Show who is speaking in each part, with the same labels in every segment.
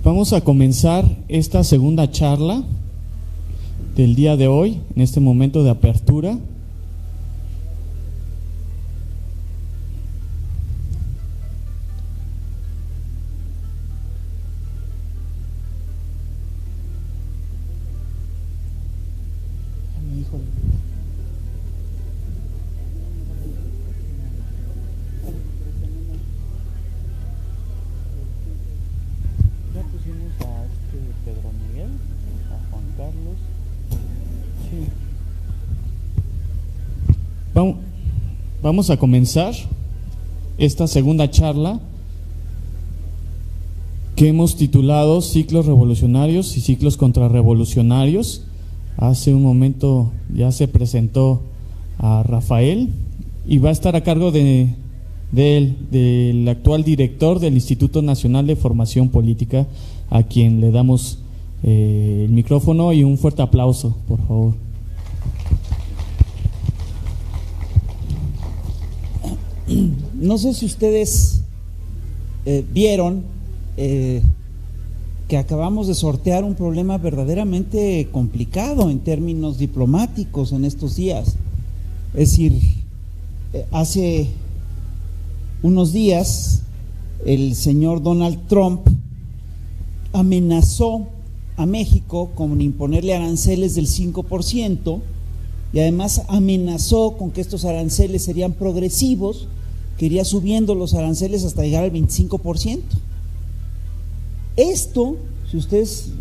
Speaker 1: Vamos a comenzar esta segunda charla del día de hoy, en este momento de apertura. Vamos a comenzar esta segunda charla que hemos titulado Ciclos revolucionarios y ciclos contrarrevolucionarios. Hace un momento ya se presentó a Rafael y va a estar a cargo del actual director del Instituto Nacional de Formación Política, a quien le damos el micrófono y un fuerte aplauso, por favor.
Speaker 2: No sé si ustedes vieron que acabamos de sortear un problema verdaderamente complicado en términos diplomáticos en estos días. Es decir, hace unos días el señor Donald Trump amenazó a México con imponerle aranceles del 5% y además amenazó con que estos aranceles serían progresivos, que iría subiendo los aranceles hasta llegar al 25%. Esto, si ustedes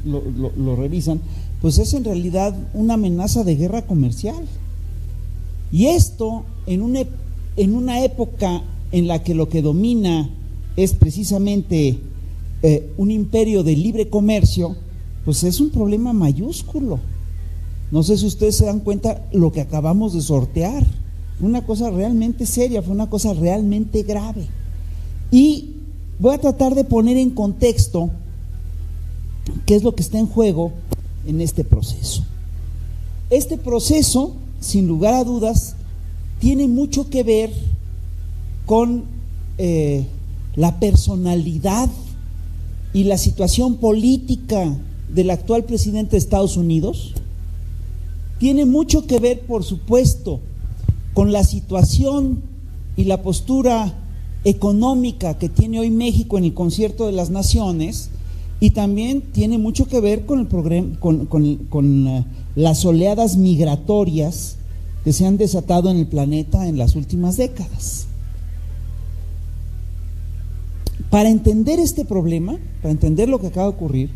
Speaker 2: lo revisan, pues es en realidad una amenaza de guerra comercial. Y esto en una época en la que lo que domina es precisamente un imperio de libre comercio, pues es un problema mayúsculo. No sé si ustedes se dan cuenta lo que acabamos de sortear. Fue una cosa realmente seria, fue una cosa realmente grave. Y voy a tratar de poner en contexto qué es lo que está en juego en este proceso. Este proceso, sin lugar a dudas, tiene mucho que ver con la personalidad y la situación política del actual presidente de Estados Unidos. Tiene mucho que ver, por supuesto, con la situación y la postura económica que tiene hoy México en el concierto de las naciones, y también tiene mucho que ver con las oleadas migratorias que se han desatado en el planeta en las últimas décadas. Para entender este problema, para entender lo que acaba de ocurrir,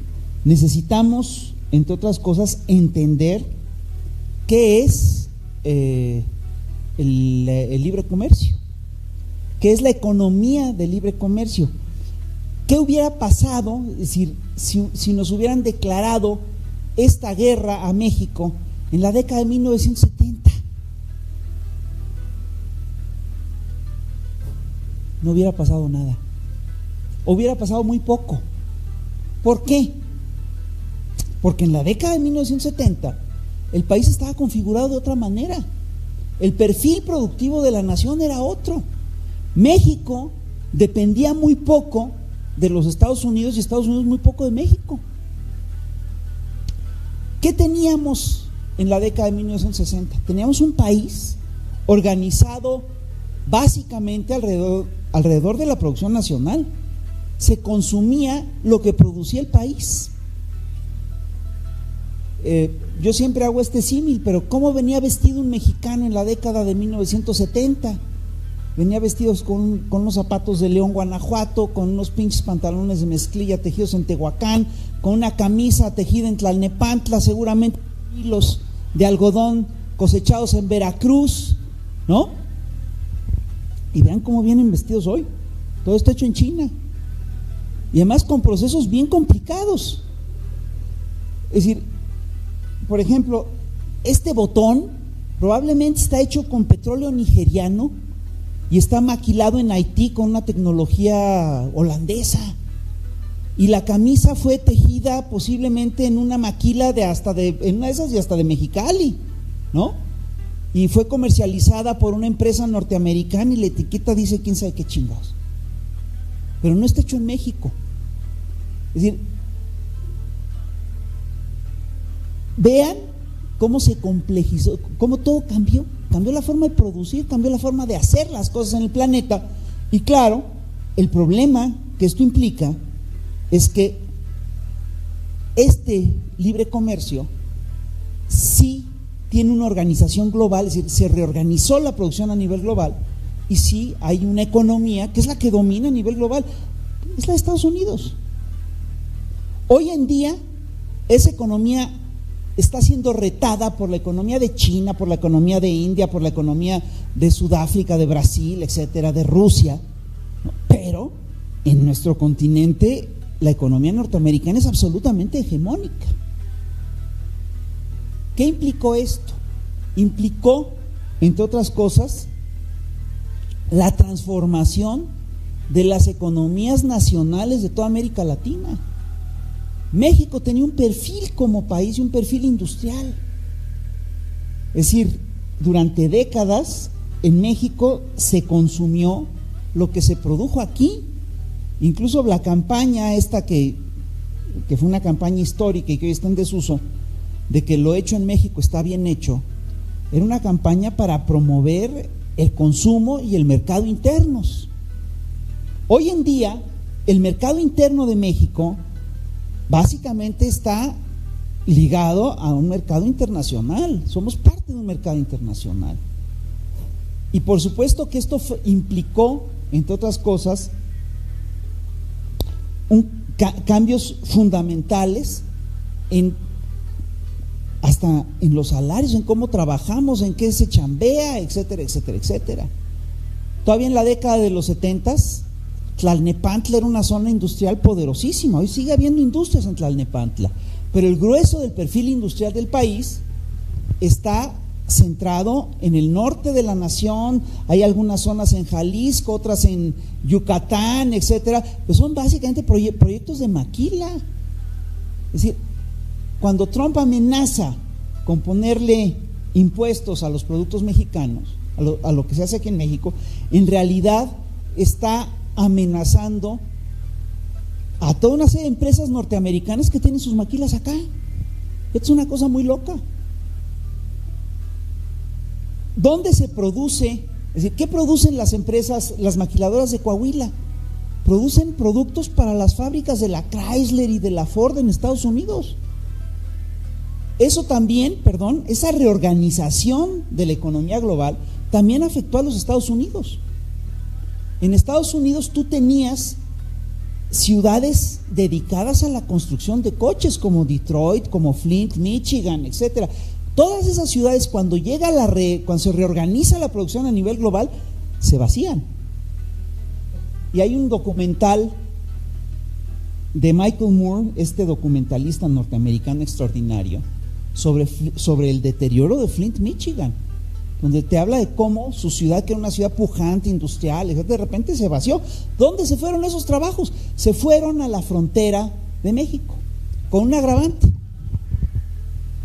Speaker 2: necesitamos, entre otras cosas, entender qué es el libre comercio, qué es la economía del libre comercio. ¿Qué hubiera pasado, es decir, si nos hubieran declarado esta guerra a México en la década de 1970? No hubiera pasado nada, hubiera pasado muy poco. ¿Por qué? Porque en la década de 1970 el país estaba configurado de otra manera. El perfil productivo de la nación era otro. México dependía muy poco de los Estados Unidos y Estados Unidos muy poco de México. ¿Qué teníamos en la década de 1960? Teníamos un país organizado básicamente alrededor de la producción nacional. Se consumía lo que producía el país. Yo siempre hago este símil, pero ¿cómo venía vestido un mexicano en la década de 1970? Venía vestidos con unos zapatos de León, Guanajuato, con unos pinches pantalones de mezclilla tejidos en Tehuacán, con una camisa tejida en Tlalnepantla, seguramente hilos de algodón cosechados en Veracruz, ¿no? Y vean cómo vienen vestidos hoy. Todo está hecho en China. Y además con procesos bien complicados. Es decir, por ejemplo, este botón probablemente está hecho con petróleo nigeriano y está maquilado en Haití con una tecnología holandesa. Y la camisa fue tejida posiblemente en una maquila en una de esas y hasta de Mexicali, ¿no? Y fue comercializada por una empresa norteamericana y la etiqueta dice quién sabe qué chingados. Pero no está hecho en México. Es decir, vean cómo se complejizó, cómo todo cambió la forma de producir, cambió la forma de hacer las cosas en el planeta. Y claro, el problema que esto implica es que este libre comercio sí tiene una organización global, es decir, se reorganizó la producción a nivel global y sí hay una economía que es la que domina a nivel global, es la de Estados Unidos. Hoy en día esa economía está siendo retada por la economía de China, por la economía de India, por la economía de Sudáfrica, de Brasil, etcétera, de Rusia, ¿no? Pero en nuestro continente la economía norteamericana es absolutamente hegemónica. ¿Qué implicó esto? Implicó, entre otras cosas, la transformación de las economías nacionales de toda América Latina. México tenía un perfil como país y un perfil industrial. Es decir, durante décadas en México se consumió lo que se produjo aquí. Incluso la campaña esta que fue una campaña histórica y que hoy está en desuso, de que lo hecho en México está bien hecho, era una campaña para promover el consumo y el mercado internos. Hoy en día, el mercado interno de México básicamente está ligado a un mercado internacional. Somos parte de un mercado internacional. Y por supuesto que esto implicó, entre otras cosas, cambios fundamentales hasta en los salarios, en cómo trabajamos, en qué se chambea, etcétera, etcétera, etcétera. Todavía en la década de los 70s, Tlalnepantla era una zona industrial poderosísima. Hoy sigue habiendo industrias en Tlalnepantla, pero el grueso del perfil industrial del país está centrado en el norte de la nación. Hay algunas zonas en Jalisco, otras en Yucatán, etcétera, pues son básicamente proyectos de maquila. Es decir, cuando Trump amenaza con ponerle impuestos a los productos mexicanos, a lo que se hace aquí en México, en realidad está amenazando a toda una serie de empresas norteamericanas que tienen sus maquilas acá. Esto es una cosa muy loca. ¿Dónde se produce? Es decir, ¿qué producen las empresas, las maquiladoras de Coahuila? Producen productos para las fábricas de la Chrysler y de la Ford en Estados Unidos. Eso también, esa reorganización de la economía global también afectó a los Estados Unidos. En Estados Unidos tú tenías ciudades dedicadas a la construcción de coches como Detroit, como Flint, Michigan, etcétera. Todas esas ciudades, cuando se reorganiza la producción a nivel global, se vacían. Y hay un documental de Michael Moore, este documentalista norteamericano extraordinario, sobre el deterioro de Flint, Michigan, donde te habla de cómo su ciudad, que era una ciudad pujante, industrial, de repente se vació. ¿Dónde se fueron esos trabajos? Se fueron a la frontera de México, con un agravante.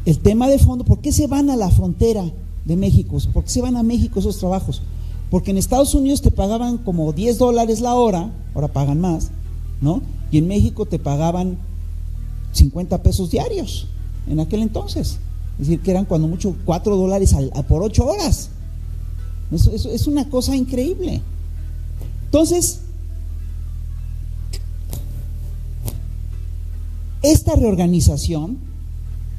Speaker 2: El tema de fondo, ¿por qué se van a la frontera de México? ¿Por qué se van a México esos trabajos? Porque en Estados Unidos te pagaban como $10 la hora, ahora pagan más, ¿no? Y en México te pagaban 50 pesos diarios en aquel entonces. Es decir, que eran cuando mucho $4 por 8 horas. Eso es una cosa increíble. Entonces, esta reorganización,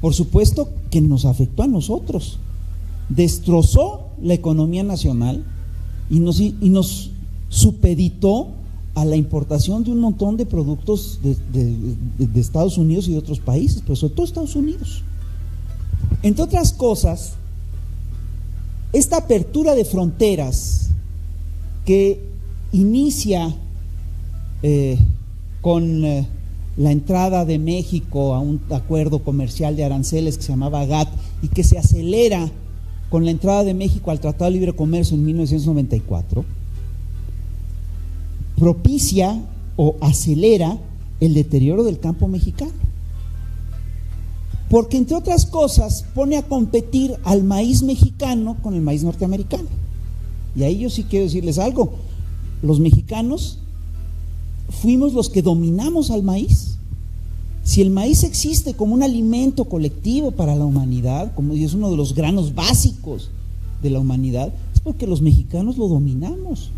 Speaker 2: por supuesto que nos afectó a nosotros, destrozó la economía nacional y nos supeditó a la importación de un montón de productos de Estados Unidos y de otros países, pero sobre todo Estados Unidos. Entre otras cosas, esta apertura de fronteras que inicia con la entrada de México a un acuerdo comercial de aranceles que se llamaba GATT y que se acelera con la entrada de México al Tratado de Libre Comercio en 1994, propicia o acelera el deterioro del campo mexicano. Porque, entre otras cosas, pone a competir al maíz mexicano con el maíz norteamericano. Y ahí yo sí quiero decirles algo. Los mexicanos fuimos los que dominamos al maíz. Si el maíz existe como un alimento colectivo para la humanidad, como es uno de los granos básicos de la humanidad, es porque los mexicanos lo dominamos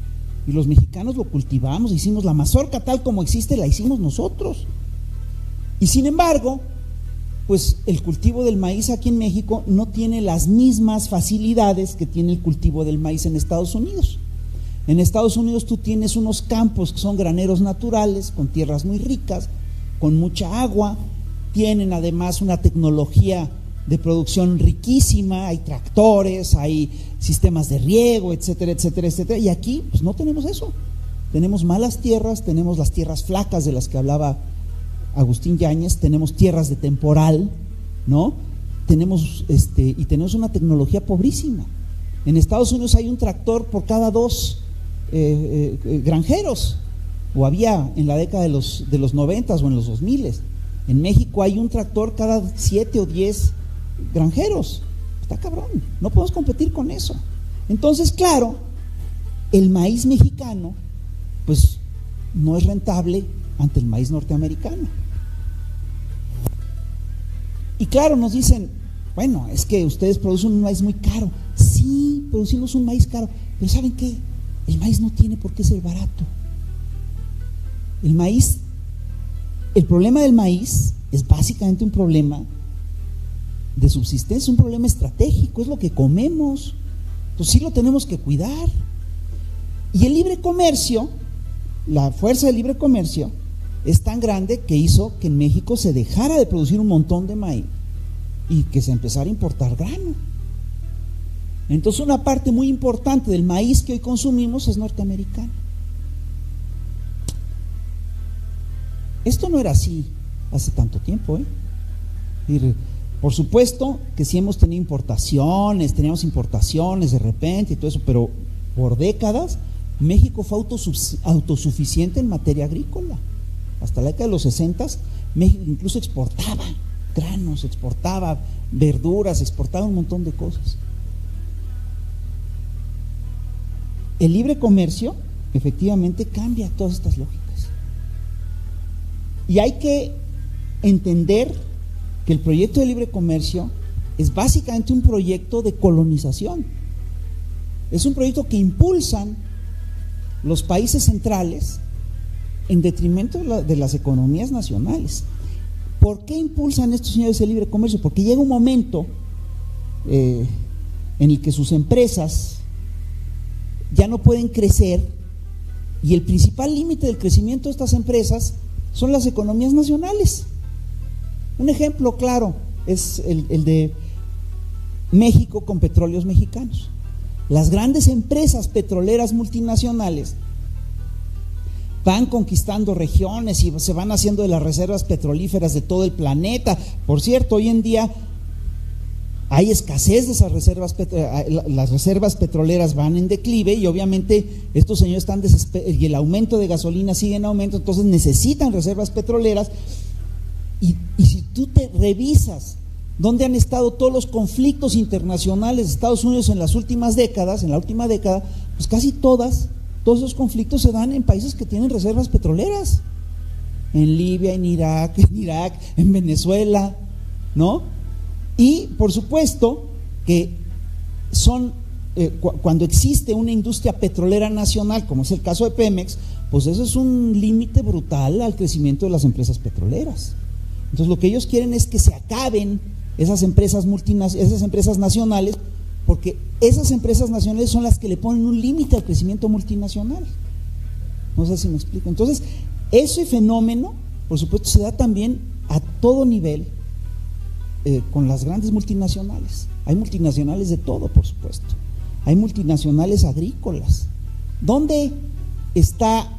Speaker 2: y los mexicanos lo cultivamos, hicimos la mazorca tal como existe, la hicimos nosotros. Y sin embargo, pues el cultivo del maíz aquí en México no tiene las mismas facilidades que tiene el cultivo del maíz en Estados Unidos. En Estados Unidos tú tienes unos campos que son graneros naturales, con tierras muy ricas, con mucha agua, tienen además una tecnología de producción riquísima, hay tractores, hay sistemas de riego, etcétera, etcétera, etcétera, y aquí pues no tenemos eso. Tenemos malas tierras, tenemos las tierras flacas de las que hablaba Agustín Yáñez, tenemos tierras de temporal, ¿no? Tenemos y tenemos una tecnología pobrísima. En Estados Unidos hay un tractor por cada 2 granjeros, o había en la década de los 90 o en los 2000. En México hay un tractor cada 7 o 10 granjeros. Está cabrón, no podemos competir con eso. Entonces, claro, el maíz mexicano pues no es rentable ante el maíz norteamericano. Y claro, nos dicen, bueno, es que ustedes producen un maíz muy caro. Sí, producimos un maíz caro, pero ¿saben qué? El maíz no tiene por qué ser barato. El maíz, el problema del maíz es básicamente un problema de subsistencia, un problema estratégico, es lo que comemos. Entonces sí lo tenemos que cuidar. Y el libre comercio, la fuerza del libre comercio es tan grande que hizo que en México se dejara de producir un montón de maíz y que se empezara a importar grano. Entonces una parte muy importante del maíz que hoy consumimos es norteamericano. Esto no era así hace tanto tiempo, por supuesto que sí hemos tenido teníamos importaciones de repente y todo eso, pero por décadas México fue autosuficiente en materia agrícola. Hasta la década de los 60 México incluso exportaba granos, exportaba verduras, exportaba un montón de cosas. El libre comercio efectivamente cambia todas estas lógicas. Y hay que entender que el proyecto de libre comercio es básicamente un proyecto de colonización. Es un proyecto que impulsan los países centrales en detrimento de las economías nacionales. ¿Por qué impulsan estos señores el libre comercio? Porque llega un momento en el que sus empresas ya no pueden crecer y el principal límite del crecimiento de estas empresas son las economías nacionales. Un ejemplo claro es el de México con Petróleos Mexicanos. Las grandes empresas petroleras multinacionales van conquistando regiones y se van haciendo de las reservas petrolíferas de todo el planeta. Por cierto, hoy en día hay escasez de esas reservas, las reservas petroleras van en declive y obviamente estos señores están desesperados y el aumento de gasolina sigue en aumento, entonces necesitan reservas petroleras y si tú te revisas dónde han estado todos los conflictos internacionales de Estados Unidos en las últimas décadas, en la última década, pues casi todos esos conflictos se dan en países que tienen reservas petroleras, en Libia, en Irak, en Venezuela, ¿no? Y por supuesto que son cuando existe una industria petrolera nacional, como es el caso de Pemex, pues eso es un límite brutal al crecimiento de las empresas petroleras. Entonces lo que ellos quieren es que se acaben esas empresas nacionales, porque esas empresas nacionales son las que le ponen un límite al crecimiento multinacional. No sé si me explico. Entonces ese fenómeno, por supuesto, se da también a todo nivel. Con las grandes multinacionales. Hay multinacionales de todo, por supuesto. Hay multinacionales agrícolas. ¿Dónde está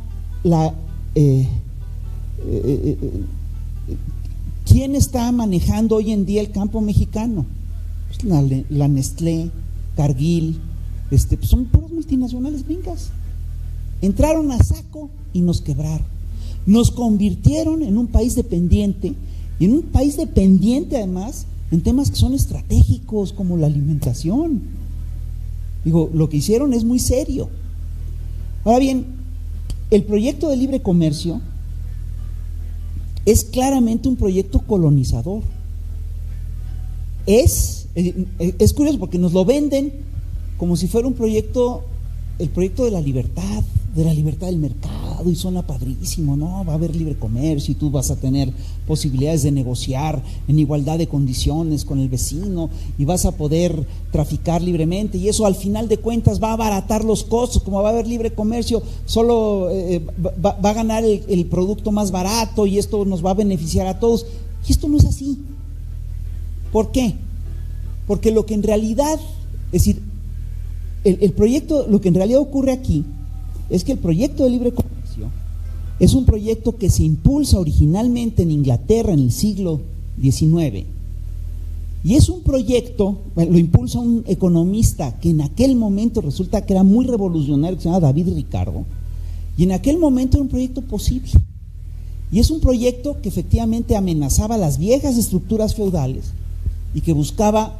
Speaker 2: quién está manejando hoy en día el campo mexicano? Pues la Nestlé, Cargill, pues son puras multinacionales gringas. Entraron a saco y nos quebraron. Nos convirtieron en un país dependiente. Y en un país dependiente además en temas que son estratégicos como la alimentación. Digo, lo que hicieron es muy serio. Ahora bien, el proyecto de libre comercio es claramente un proyecto colonizador. Es curioso porque nos lo venden como si fuera un proyecto, el proyecto de la libertad del mercado, y suena padrísimo, ¿no? Va a haber libre comercio y tú vas a tener posibilidades de negociar en igualdad de condiciones con el vecino y vas a poder traficar libremente, y eso al final de cuentas va a abaratar los costos. Como va a haber libre comercio, solo va a ganar el producto más barato y esto nos va a beneficiar a todos. Y esto no es así. ¿Por qué? Porque lo que en realidad, es decir, el proyecto, lo que en realidad ocurre aquí es que el proyecto de libre comercio es un proyecto que se impulsa originalmente en Inglaterra en el siglo XIX, y es un proyecto, lo impulsa un economista que en aquel momento resulta que era muy revolucionario, que se llama David Ricardo, y en aquel momento era un proyecto posible, y es un proyecto que efectivamente amenazaba las viejas estructuras feudales y que buscaba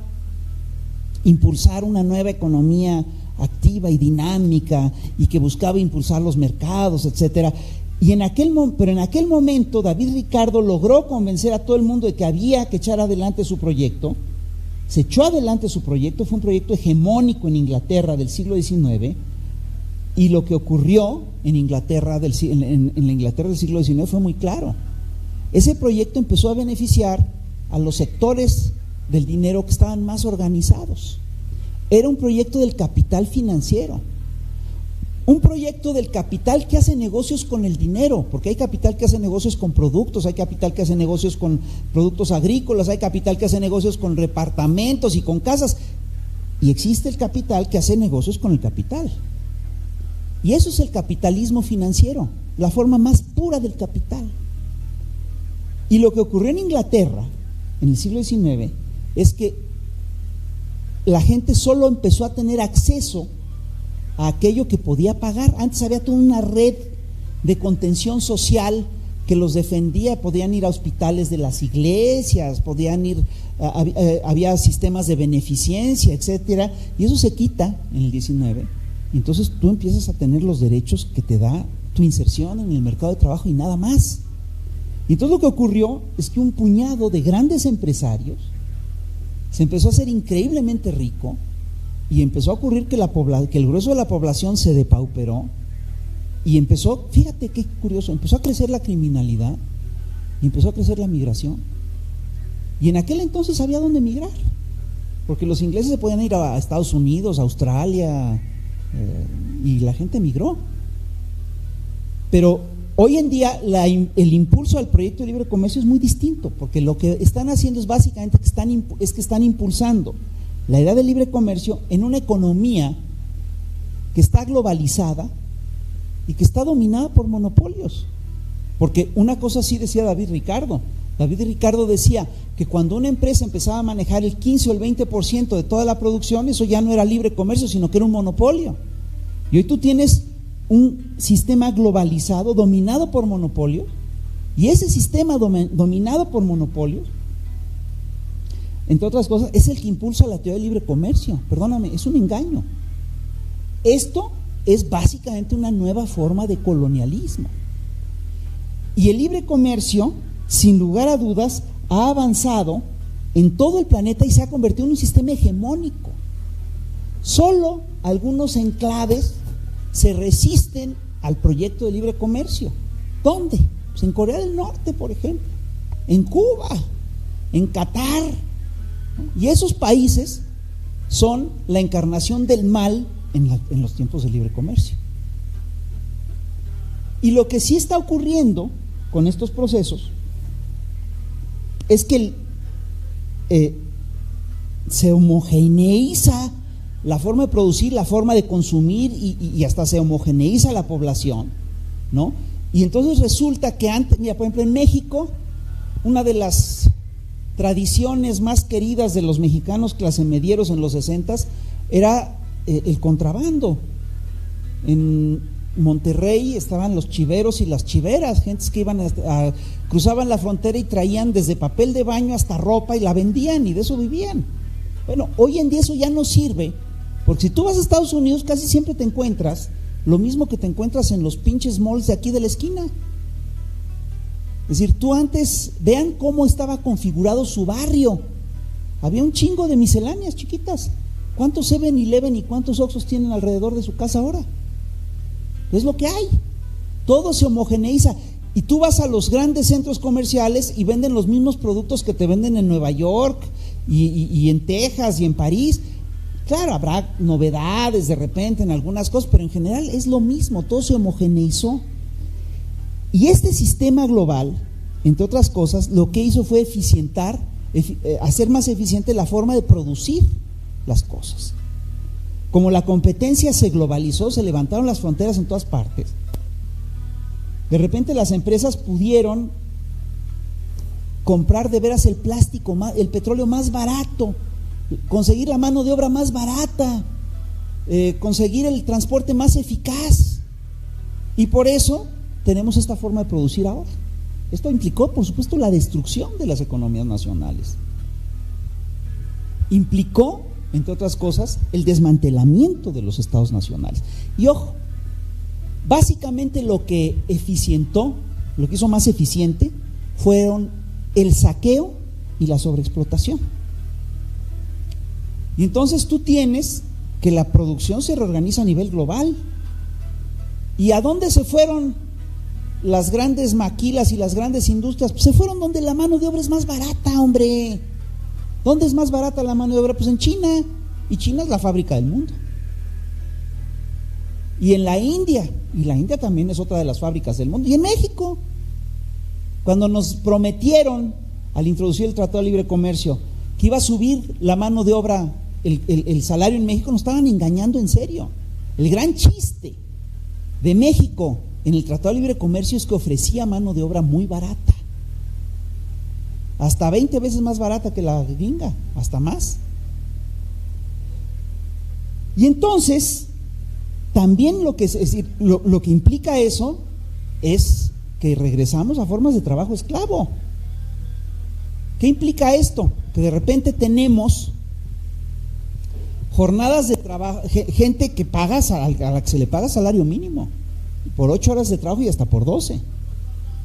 Speaker 2: impulsar una nueva economía activa y dinámica, y que buscaba impulsar los mercados, etcétera. Pero en aquel momento David Ricardo logró convencer a todo el mundo de que había que echar adelante su proyecto. Se echó adelante su proyecto, fue un proyecto hegemónico en Inglaterra del siglo XIX, y lo que ocurrió en la Inglaterra del siglo XIX fue muy claro. Ese proyecto empezó a beneficiar a los sectores del dinero que estaban más organizados. Era un proyecto del capital financiero, un proyecto del capital que hace negocios con el dinero, porque hay capital que hace negocios con productos, hay capital que hace negocios con productos agrícolas, hay capital que hace negocios con departamentos y con casas, y existe el capital que hace negocios con el capital. Y eso es el capitalismo financiero, la forma más pura del capital. Y lo que ocurrió en Inglaterra en el siglo XIX es que la gente solo empezó a tener acceso a aquello que podía pagar. Antes había toda una red de contención social que los defendía, podían ir a hospitales de las iglesias, podían ir, había sistemas de beneficencia, etcétera, y eso se quita en el 19, y entonces tú empiezas a tener los derechos que te da tu inserción en el mercado de trabajo y nada más. Y entonces lo que ocurrió es que un puñado de grandes empresarios se empezó a hacer increíblemente rico, y empezó a ocurrir que el grueso de la población se depauperó, y empezó, fíjate qué curioso, empezó a crecer la criminalidad y empezó a crecer la migración. Y en aquel entonces había dónde migrar, porque los ingleses se podían ir a Estados Unidos, a Australia, y la gente migró. Pero hoy en día el impulso al proyecto de libre comercio es muy distinto, porque lo que están haciendo es básicamente que están impulsando la idea del libre comercio en una economía que está globalizada y que está dominada por monopolios. Porque una cosa sí decía David Ricardo. David Ricardo decía que cuando una empresa empezaba a manejar el 15 o el 20% de toda la producción, eso ya no era libre comercio, sino que era un monopolio. Y hoy tú tienes un sistema globalizado, dominado por monopolios, y ese sistema dominado por monopolios, entre otras cosas, es el que impulsa la teoría del libre comercio. Perdóname, es un engaño. Esto es básicamente una nueva forma de colonialismo. Y el libre comercio, sin lugar a dudas, ha avanzado en todo el planeta y se ha convertido en un sistema hegemónico. Solo algunos enclaves se resisten al proyecto de libre comercio. ¿Dónde? Pues en Corea del Norte, por ejemplo, en Cuba, en Qatar, ¿no? Y esos países son la encarnación del mal en los tiempos de libre comercio. Y lo que sí está ocurriendo con estos procesos es que se homogeneiza la forma de producir, la forma de consumir, y hasta se homogeneiza la población, ¿no? Y entonces resulta que antes, mira, por ejemplo, en México, una de las tradiciones más queridas de los mexicanos clasemedieros en los 60s era el contrabando. En Monterrey estaban los chiveros y las chiveras, gentes que iban cruzaban la frontera y traían desde papel de baño hasta ropa y la vendían, y de eso vivían. Bueno, hoy en día eso ya no sirve, porque si tú vas a Estados Unidos casi siempre te encuentras lo mismo que te encuentras en los pinches malls de aquí de la esquina. Es decir, tú antes, vean cómo estaba configurado su barrio. Había un chingo de misceláneas chiquitas. ¿Cuántos 7-Eleven y cuántos Oxxos tienen alrededor de su casa ahora? Es lo que hay. Todo se homogeneiza. Y tú vas a los grandes centros comerciales y venden los mismos productos que te venden en Nueva York y en Texas y en París. Claro, habrá novedades de repente en algunas cosas, pero en general es lo mismo, todo se homogeneizó. Y este sistema global, entre otras cosas, lo que hizo fue hacer más eficiente la forma de producir las cosas. Como la competencia se globalizó, se levantaron las fronteras en todas partes. De repente las empresas pudieron comprar de veras el plástico, el petróleo más barato, conseguir la mano de obra más barata, conseguir el transporte más eficaz. Y por eso tenemos esta forma de producir ahora. Esto implicó, por supuesto, la destrucción de las economías nacionales. Implicó, entre otras cosas, el desmantelamiento de los estados nacionales. Y ojo, básicamente lo que eficientó, lo que hizo más eficiente, fueron el saqueo y la sobreexplotación. Y entonces tú tienes que la producción se reorganiza a nivel global. ¿Y a dónde se fueron las grandes maquilas y las grandes industrias? Pues se fueron donde la mano de obra es más barata, hombre. ¿Dónde es más barata la mano de obra? Pues en China. Y China es la fábrica del mundo. Y en la India. Y la India también es otra de las fábricas del mundo. Y en México. Cuando nos prometieron, al introducir el Tratado de Libre Comercio, que iba a subir la mano de obra, el salario en México, nos estaban engañando en serio. El gran chiste de México en el Tratado de Libre Comercio es que ofrecía mano de obra muy barata, hasta 20 veces más barata que la gringa, hasta más. Y entonces también lo que implica eso es que regresamos a formas de trabajo esclavo. ¿Qué implica esto? Que de repente tenemos jornadas de trabajo, gente que paga, a la que se le paga salario mínimo por 8 horas de trabajo y hasta por 12.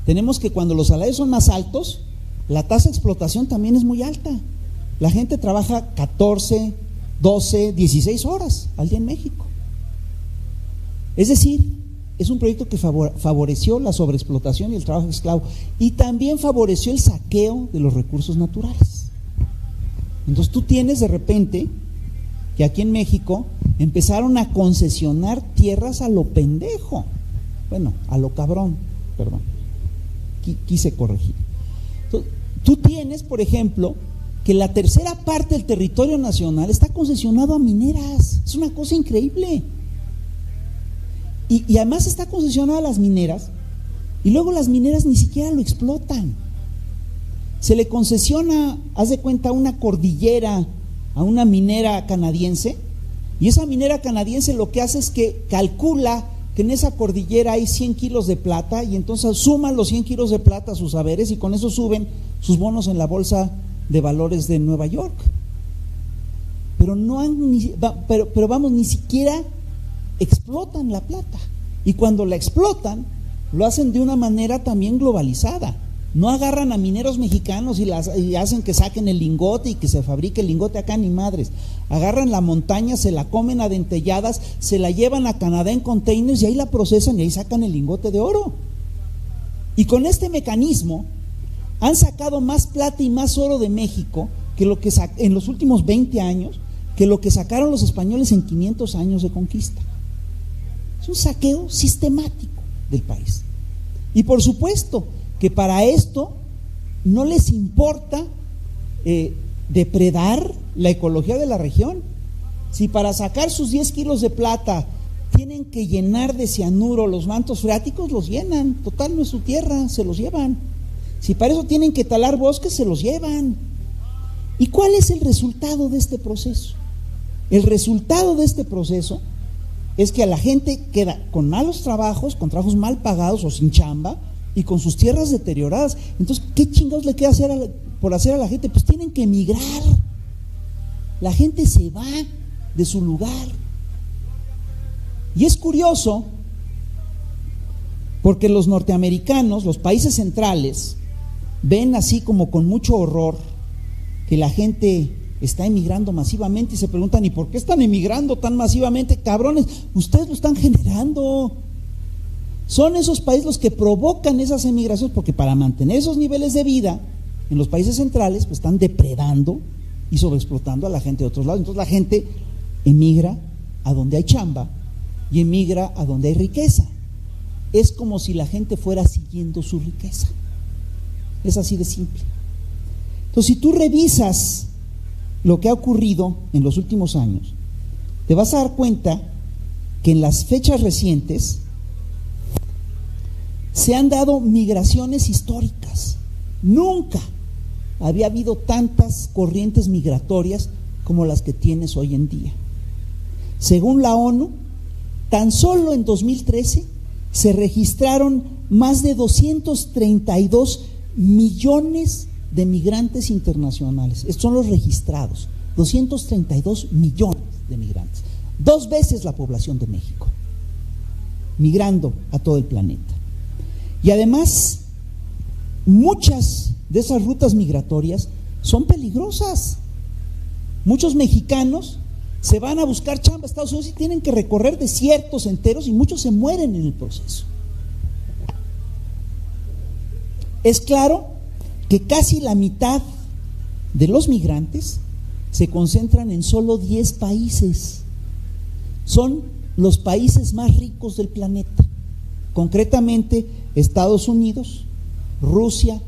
Speaker 2: Tenemos que cuando los salarios son más altos, la tasa de explotación también es muy alta. La gente trabaja 14, 12, 16 horas al día en México. Es decir, es un proyecto que favoreció la sobreexplotación y el trabajo esclavo, y también favoreció el saqueo de los recursos naturales. Entonces tú tienes de repente que aquí en México empezaron a concesionar tierras a lo pendejo, bueno, a lo cabrón, perdón, quise corregir. Entonces, tú tienes, por ejemplo, que la tercera parte del territorio nacional está concesionado a mineras. Es una cosa increíble. Y además está concesionado a las mineras, y luego las mineras ni siquiera lo explotan. Se le concesiona, haz de cuenta, una cordillera a una minera canadiense, y esa minera canadiense lo que hace es que calcula que en esa cordillera hay 100 kilos de plata, y entonces suman los 100 kilos de plata a sus saberes, y con eso suben sus bonos en la bolsa de valores de Nueva York. Pero ni siquiera explotan la plata, y cuando la explotan lo hacen de una manera también globalizada. No agarran a mineros mexicanos y hacen que saquen el lingote y que se fabrique el lingote acá, ni madres. Agarran la montaña, se la comen a dentelladas, se la llevan a Canadá en containers y ahí la procesan y ahí sacan el lingote de oro. Y con este mecanismo han sacado más plata y más oro de México que lo que en los últimos 20 años, que lo que sacaron los españoles en 500 años de conquista. Es un saqueo sistemático del país. Y por supuesto que para esto no les importa depredar la ecología de la región. Si para sacar sus 10 kilos de plata tienen que llenar de cianuro los mantos freáticos, los llenan. Total, no es su tierra, se los llevan. Si para eso tienen que talar bosques, se los llevan. ¿Y cuál es el resultado de este proceso? El resultado de este proceso es que a la gente queda con malos trabajos, con trabajos mal pagados o sin chamba, y con sus tierras deterioradas. Entonces, ¿qué chingados le queda por hacer a la gente? Pues tienen que emigrar. La gente se va de su lugar. Y es curioso porque los norteamericanos, los países centrales, ven así como con mucho horror que la gente está emigrando masivamente y se preguntan, ¿y por qué están emigrando tan masivamente? Cabrones, ustedes lo están generando. Son esos países los que provocan esas emigraciones, porque para mantener esos niveles de vida en los países centrales, pues están depredando y sobreexplotando a la gente de otros lados. Entonces la gente emigra a donde hay chamba y emigra a donde hay riqueza. Es como si la gente fuera siguiendo su riqueza. Es así de simple. Entonces, si tú revisas lo que ha ocurrido en los últimos años, te vas a dar cuenta que en las fechas recientes se han dado migraciones históricas. Nunca había habido tantas corrientes migratorias como las que tienes hoy en día. Según la ONU, tan solo en 2013 se registraron más de 232 millones de migrantes internacionales. Estos son los registrados, 232 millones de migrantes, 2 veces la población de México, migrando a todo el planeta. Y además, muchas de esas rutas migratorias son peligrosas. Muchos mexicanos se van a buscar chamba a Estados Unidos y tienen que recorrer desiertos enteros y muchos se mueren en el proceso. Es claro que casi la mitad de los migrantes se concentran en solo 10 países. Son los países más ricos del planeta, concretamente Estados Unidos, Rusia,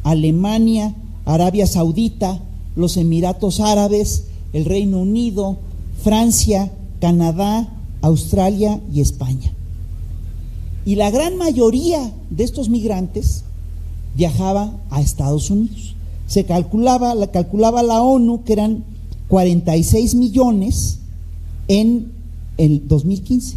Speaker 2: Alemania, Arabia Saudita, los Emiratos Árabes, el Reino Unido, Francia, Canadá, Australia y España. Y la gran mayoría de estos migrantes viajaba a Estados Unidos. Se calculaba la ONU que eran 46 millones en el 2015.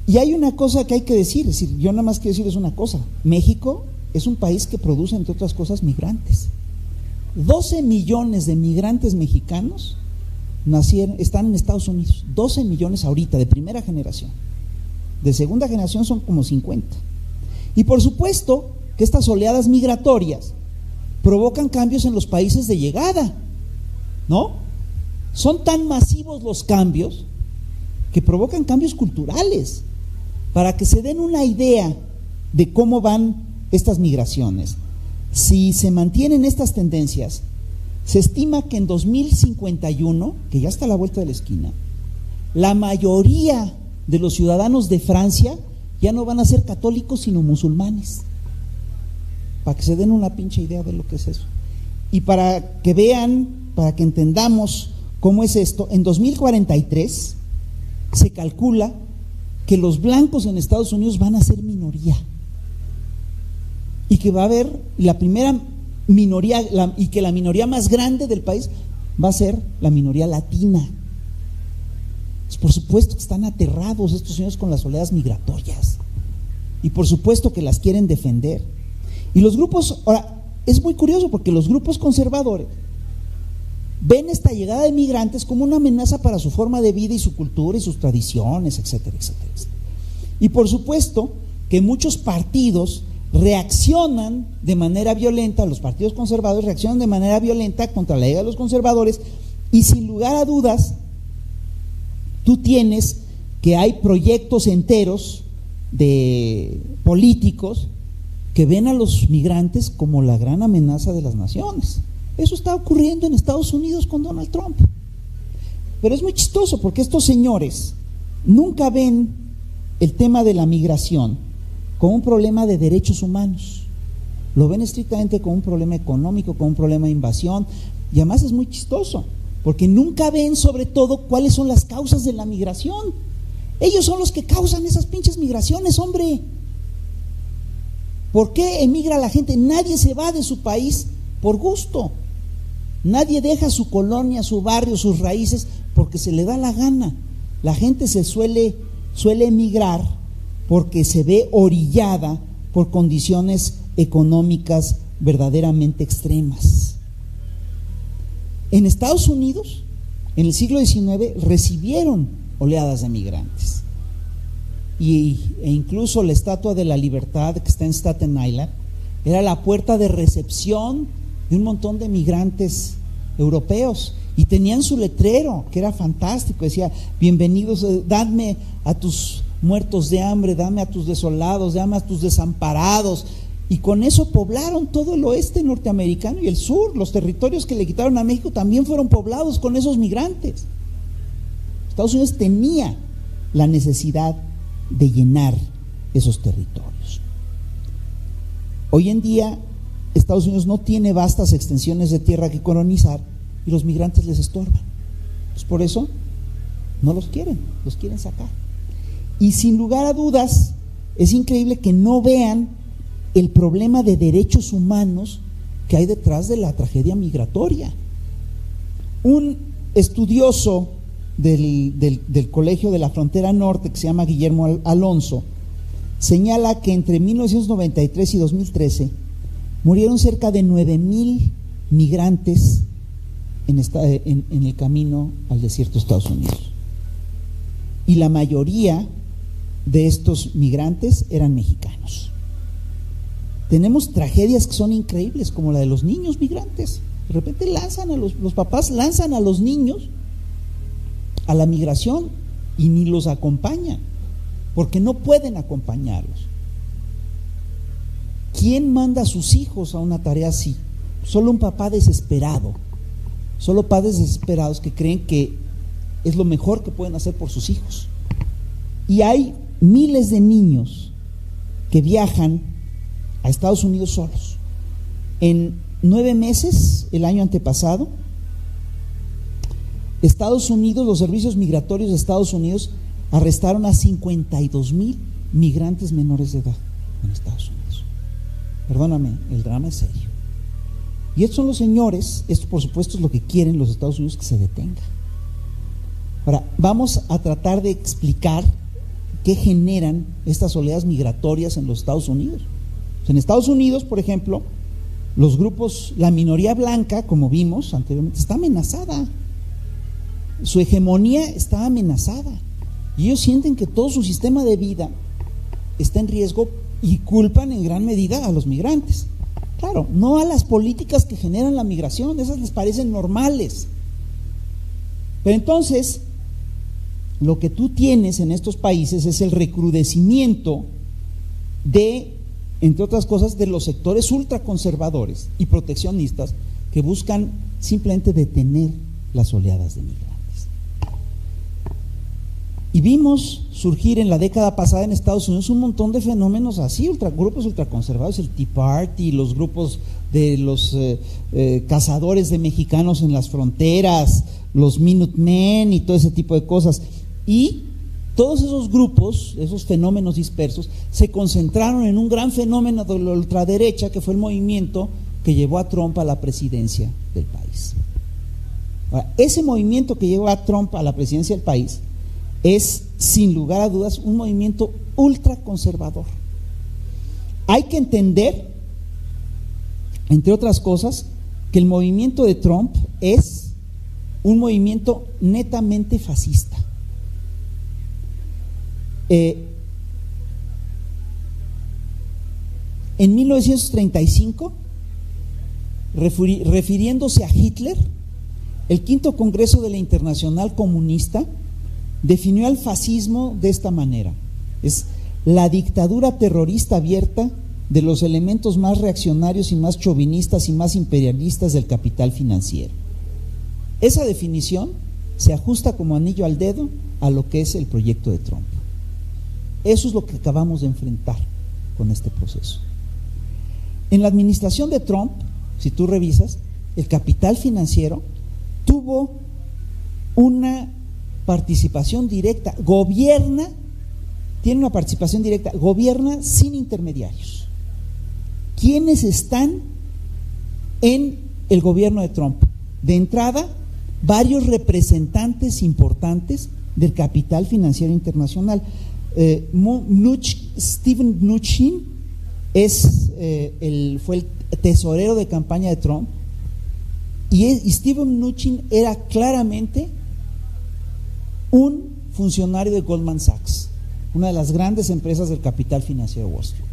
Speaker 2: Y hay una cosa que hay que decir, es decir, yo nada más quiero decirles una cosa: México es un país que produce, entre otras cosas, migrantes. 12 millones de migrantes mexicanos están en Estados Unidos. 12 millones ahorita, de primera generación. De segunda generación son como 50. Y por supuesto que estas oleadas migratorias provocan cambios en los países de llegada, ¿no? Son tan masivos los cambios que provocan cambios culturales. Para que se den una idea de cómo van estas migraciones, si se mantienen estas tendencias, se estima que en 2051, que ya está a la vuelta de la esquina, la mayoría de los ciudadanos de Francia ya no van a ser católicos sino musulmanes. Para que se den una pinche idea de lo que es eso. Y para que vean, para que entendamos cómo es esto, en 2043 se calcula que los blancos en Estados Unidos van a ser minoría. Y que va a haber la primera minoría, y que la minoría más grande del país va a ser la minoría latina. Pues por supuesto que están aterrados estos señores con las oleadas migratorias. Y por supuesto que las quieren defender. Y los grupos, ahora, es muy curioso porque los grupos conservadores ven esta llegada de migrantes como una amenaza para su forma de vida y su cultura y sus tradiciones, etcétera, etcétera, etcétera. Y por supuesto que muchos partidos reaccionan de manera violenta, los partidos conservadores reaccionan de manera violenta contra la llegada de los conservadores, y sin lugar a dudas, tú tienes que hay proyectos enteros de políticos que ven a los migrantes como la gran amenaza de las naciones. Eso está ocurriendo en Estados Unidos con Donald Trump. Pero es muy chistoso porque estos señores nunca ven el tema de la migración como un problema de derechos humanos. Lo ven estrictamente como un problema económico, como un problema de invasión. Y además es muy chistoso porque nunca ven sobre todo cuáles son las causas de la migración. Ellos son los que causan esas pinches migraciones, hombre. ¿Por qué emigra la gente? Nadie se va de su país por gusto. Nadie deja su colonia, su barrio, sus raíces porque se le da la gana. La gente se suele emigrar porque se ve orillada por condiciones económicas verdaderamente extremas. En Estados Unidos, en el siglo XIX, recibieron oleadas de migrantes. E incluso la Estatua de la Libertad, que está en Staten Island, era la puerta de recepción de un montón de migrantes europeos, y tenían su letrero, que era fantástico, decía: bienvenidos, dadme a tus muertos de hambre, dame a tus desolados, dame a tus desamparados. Y con eso poblaron todo el oeste norteamericano y el sur. Los territorios que le quitaron a México también fueron poblados con esos migrantes. Estados Unidos tenía la necesidad de llenar esos territorios. Hoy en día Estados Unidos no tiene vastas extensiones de tierra que colonizar y los migrantes les estorban. Pues por eso no los quieren sacar. Y sin lugar a dudas, es increíble que no vean el problema de derechos humanos que hay detrás de la tragedia migratoria. Un estudioso del Colegio de la Frontera Norte, que se llama Guillermo Alonso, señala que entre 1993 y 2013 murieron cerca de 9,000 migrantes en el camino al desierto de Estados Unidos. Y la mayoría de estos migrantes eran mexicanos. Tenemos tragedias que son increíbles, como la de los niños migrantes. De repente los papás lanzan a los niños a la migración y ni los acompañan, porque no pueden acompañarlos. ¿Quién manda a sus hijos a una tarea así? Solo un papá desesperado. Solo padres desesperados que creen que es lo mejor que pueden hacer por sus hijos. Y hay miles de niños que viajan a Estados Unidos solos. En 9 meses, el año antepasado, Estados Unidos, los servicios migratorios de Estados Unidos arrestaron a 52,000 migrantes menores de edad en Estados Unidos. Perdóname, el drama es serio. Y estos son los señores, esto por supuesto es lo que quieren los Estados Unidos, que se detenga. Ahora, vamos a tratar de explicar qué generan estas oleadas migratorias en los Estados Unidos. En Estados Unidos, por ejemplo, los grupos, la minoría blanca, como vimos anteriormente, está amenazada. Su hegemonía está amenazada. Y ellos sienten que todo su sistema de vida está en riesgo y culpan en gran medida a los migrantes. Claro, no a las políticas que generan la migración, esas les parecen normales. Pero entonces, lo que tú tienes en estos países es el recrudecimiento de, entre otras cosas, de los sectores ultraconservadores y proteccionistas que buscan simplemente detener las oleadas de migrantes. Y vimos surgir en la década pasada en Estados Unidos un montón de fenómenos así, grupos ultraconservadores, el Tea Party, los grupos de los cazadores de mexicanos en las fronteras, los Minutemen y todo ese tipo de cosas. Y todos esos grupos, esos fenómenos dispersos, se concentraron en un gran fenómeno de la ultraderecha, que fue el movimiento que llevó a Trump a la presidencia del país. Ahora, ese movimiento que llevó a Trump a la presidencia del país es, sin lugar a dudas, un movimiento ultraconservador. Hay que entender, entre otras cosas, que el movimiento de Trump es un movimiento netamente fascista. En 1935, refiriéndose a Hitler, el quinto Congreso de la Internacional Comunista definió al fascismo de esta manera: es la dictadura terrorista abierta de los elementos más reaccionarios y más chauvinistas y más imperialistas del capital financiero. Esa definición se ajusta como anillo al dedo a lo que es el proyecto de Trump. Eso es lo que acabamos de enfrentar con este proceso. En la administración de Trump, si tú revisas, el capital financiero tuvo una participación directa, tiene una participación directa, gobierna sin intermediarios. ¿Quiénes están en el gobierno de Trump? De entrada, varios representantes importantes del capital financiero internacional. Steven Mnuchin fue el tesorero de campaña de Trump, y Steven Mnuchin era claramente un funcionario de Goldman Sachs, una de las grandes empresas del capital financiero de Wall Street.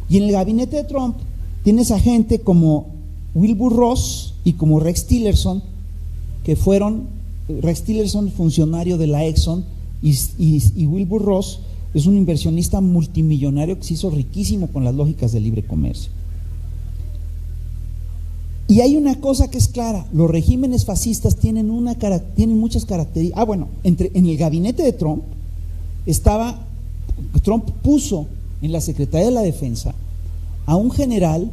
Speaker 2: Y en el gabinete de Trump tienes a gente como Wilbur Ross y como Rex Tillerson, que fueron, Rex Tillerson funcionario de la Exxon y Wilbur Ross es un inversionista multimillonario que se hizo riquísimo con las lógicas del libre comercio. Y hay una cosa que es clara: los regímenes fascistas tienen muchas características. En el gabinete de Trump Trump puso en la Secretaría de la Defensa a un general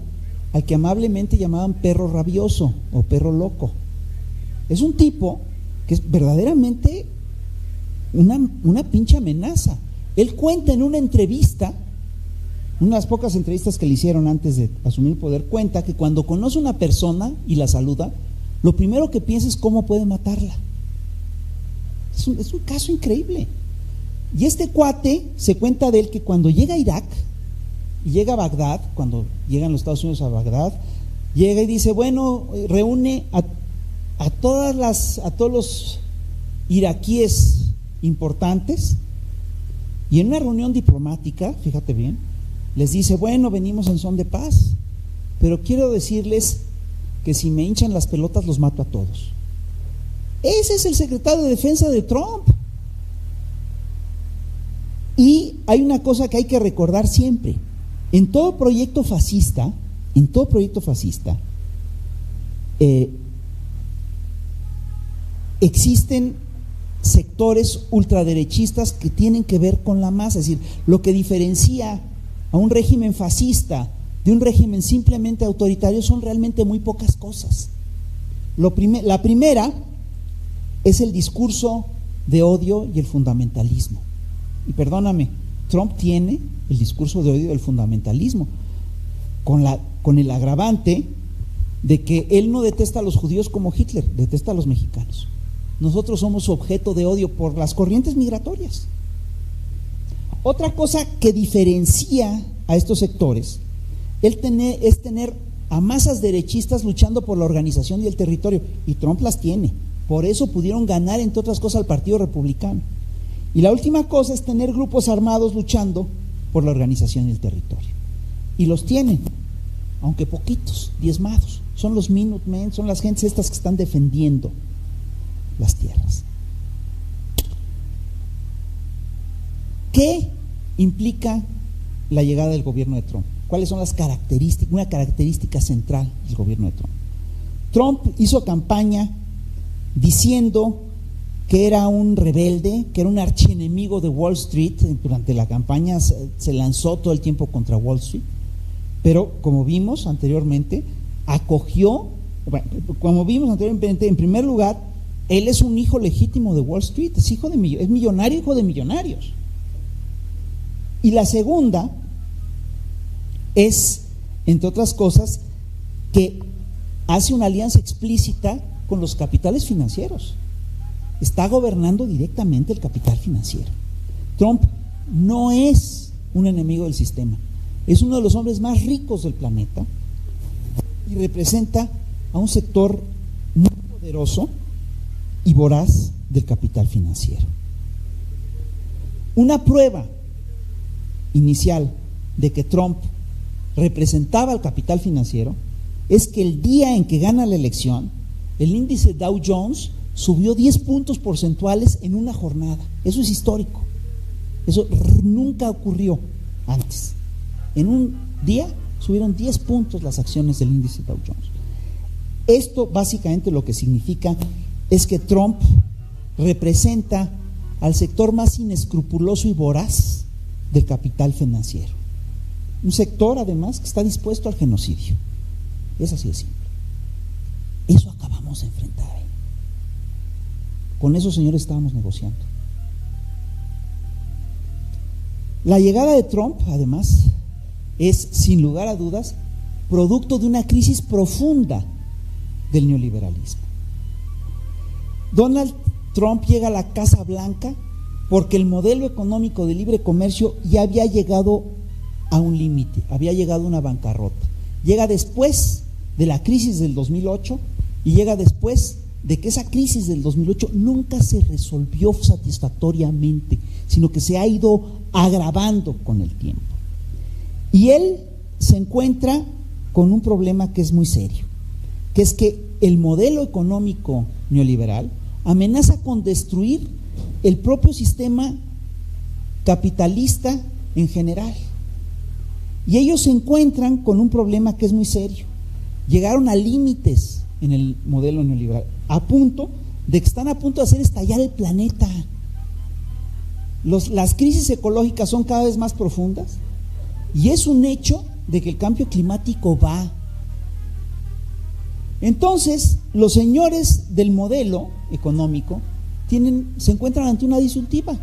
Speaker 2: al que amablemente llamaban perro rabioso o perro loco. Es un tipo que es verdaderamente una pinche amenaza. Él cuenta en una entrevista, una de las pocas entrevistas que le hicieron antes de asumir el poder, cuenta que cuando conoce a una persona y la saluda, lo primero que piensa es cómo puede matarla. Es un caso increíble. Y este cuate, se cuenta de él que cuando llega a Irak y llega a Bagdad, cuando llegan los Estados Unidos a Bagdad, llega y dice, bueno, reúne a todos los iraquíes importantes, y en una reunión diplomática, fíjate bien, les dice, bueno, venimos en son de paz, pero quiero decirles que si me hinchan las pelotas los mato a todos. Ese es el secretario de Defensa de Trump. Y hay una cosa que hay que recordar siempre: en todo proyecto fascista, existen sectores ultraderechistas que tienen que ver con la masa. Es decir, lo que diferencia a un régimen fascista de un régimen simplemente autoritario son realmente muy pocas cosas. La primera es el discurso de odio y el fundamentalismo. Y perdóname, Trump tiene el discurso de odio y el fundamentalismo, con el agravante de que él no detesta a los judíos como Hitler, detesta a los mexicanos. Nosotros somos objeto de odio por las corrientes migratorias. Otra cosa que diferencia a estos sectores es tener a masas derechistas luchando por la organización y el territorio, y Trump las tiene. Por eso pudieron ganar, entre otras cosas, al Partido Republicano. Y la última cosa es tener grupos armados luchando por la organización y el territorio. Y los tienen, aunque poquitos, diezmados. Son los Minutemen, son las gentes estas que están defendiendo las tierras. ¿Qué implica la llegada del gobierno de Trump? ¿Cuáles son las características, una característica central del gobierno de Trump? Trump hizo campaña diciendo que era un rebelde, que era un archienemigo de Wall Street. Durante la campaña se lanzó todo el tiempo contra Wall Street, pero como vimos anteriormente, en primer lugar, él es un hijo legítimo de Wall Street, es millonario, hijo de millonarios. Y la segunda es, entre otras cosas, que hace una alianza explícita con los capitales financieros. Está gobernando directamente el capital financiero. Trump no es un enemigo del sistema, es uno de los hombres más ricos del planeta y representa a un sector muy poderoso y voraz del capital financiero. Una prueba inicial de que Trump representaba al capital financiero es que el día en que gana la elección, el índice Dow Jones subió 10 puntos porcentuales en una jornada. Eso es histórico. Eso nunca ocurrió antes. En un día subieron 10 puntos las acciones del índice Dow Jones. Esto básicamente lo que significa es que Trump representa al sector más inescrupuloso y voraz del capital financiero. Un sector, además, que está dispuesto al genocidio. Es así de simple. Eso acabamos de enfrentar. Con esos señores estábamos negociando. La llegada de Trump, además, es, sin lugar a dudas, producto de una crisis profunda del neoliberalismo. Donald Trump llega a la Casa Blanca porque el modelo económico de libre comercio ya había llegado a un límite, había llegado a una bancarrota. Llega después de la crisis del 2008 y llega después de que esa crisis del 2008 nunca se resolvió satisfactoriamente, sino que se ha ido agravando con el tiempo. Y él se encuentra con un problema que es muy serio, que es que el modelo económico neoliberal amenaza con destruir el propio sistema capitalista en general. Y ellos se encuentran con un problema que es muy serio. Llegaron a límites en el modelo neoliberal, a punto de que están a punto de hacer estallar el planeta. Las crisis ecológicas son cada vez más profundas y es un hecho de que el cambio climático va. Entonces, los señores del modelo económico se encuentran ante una disyuntiva.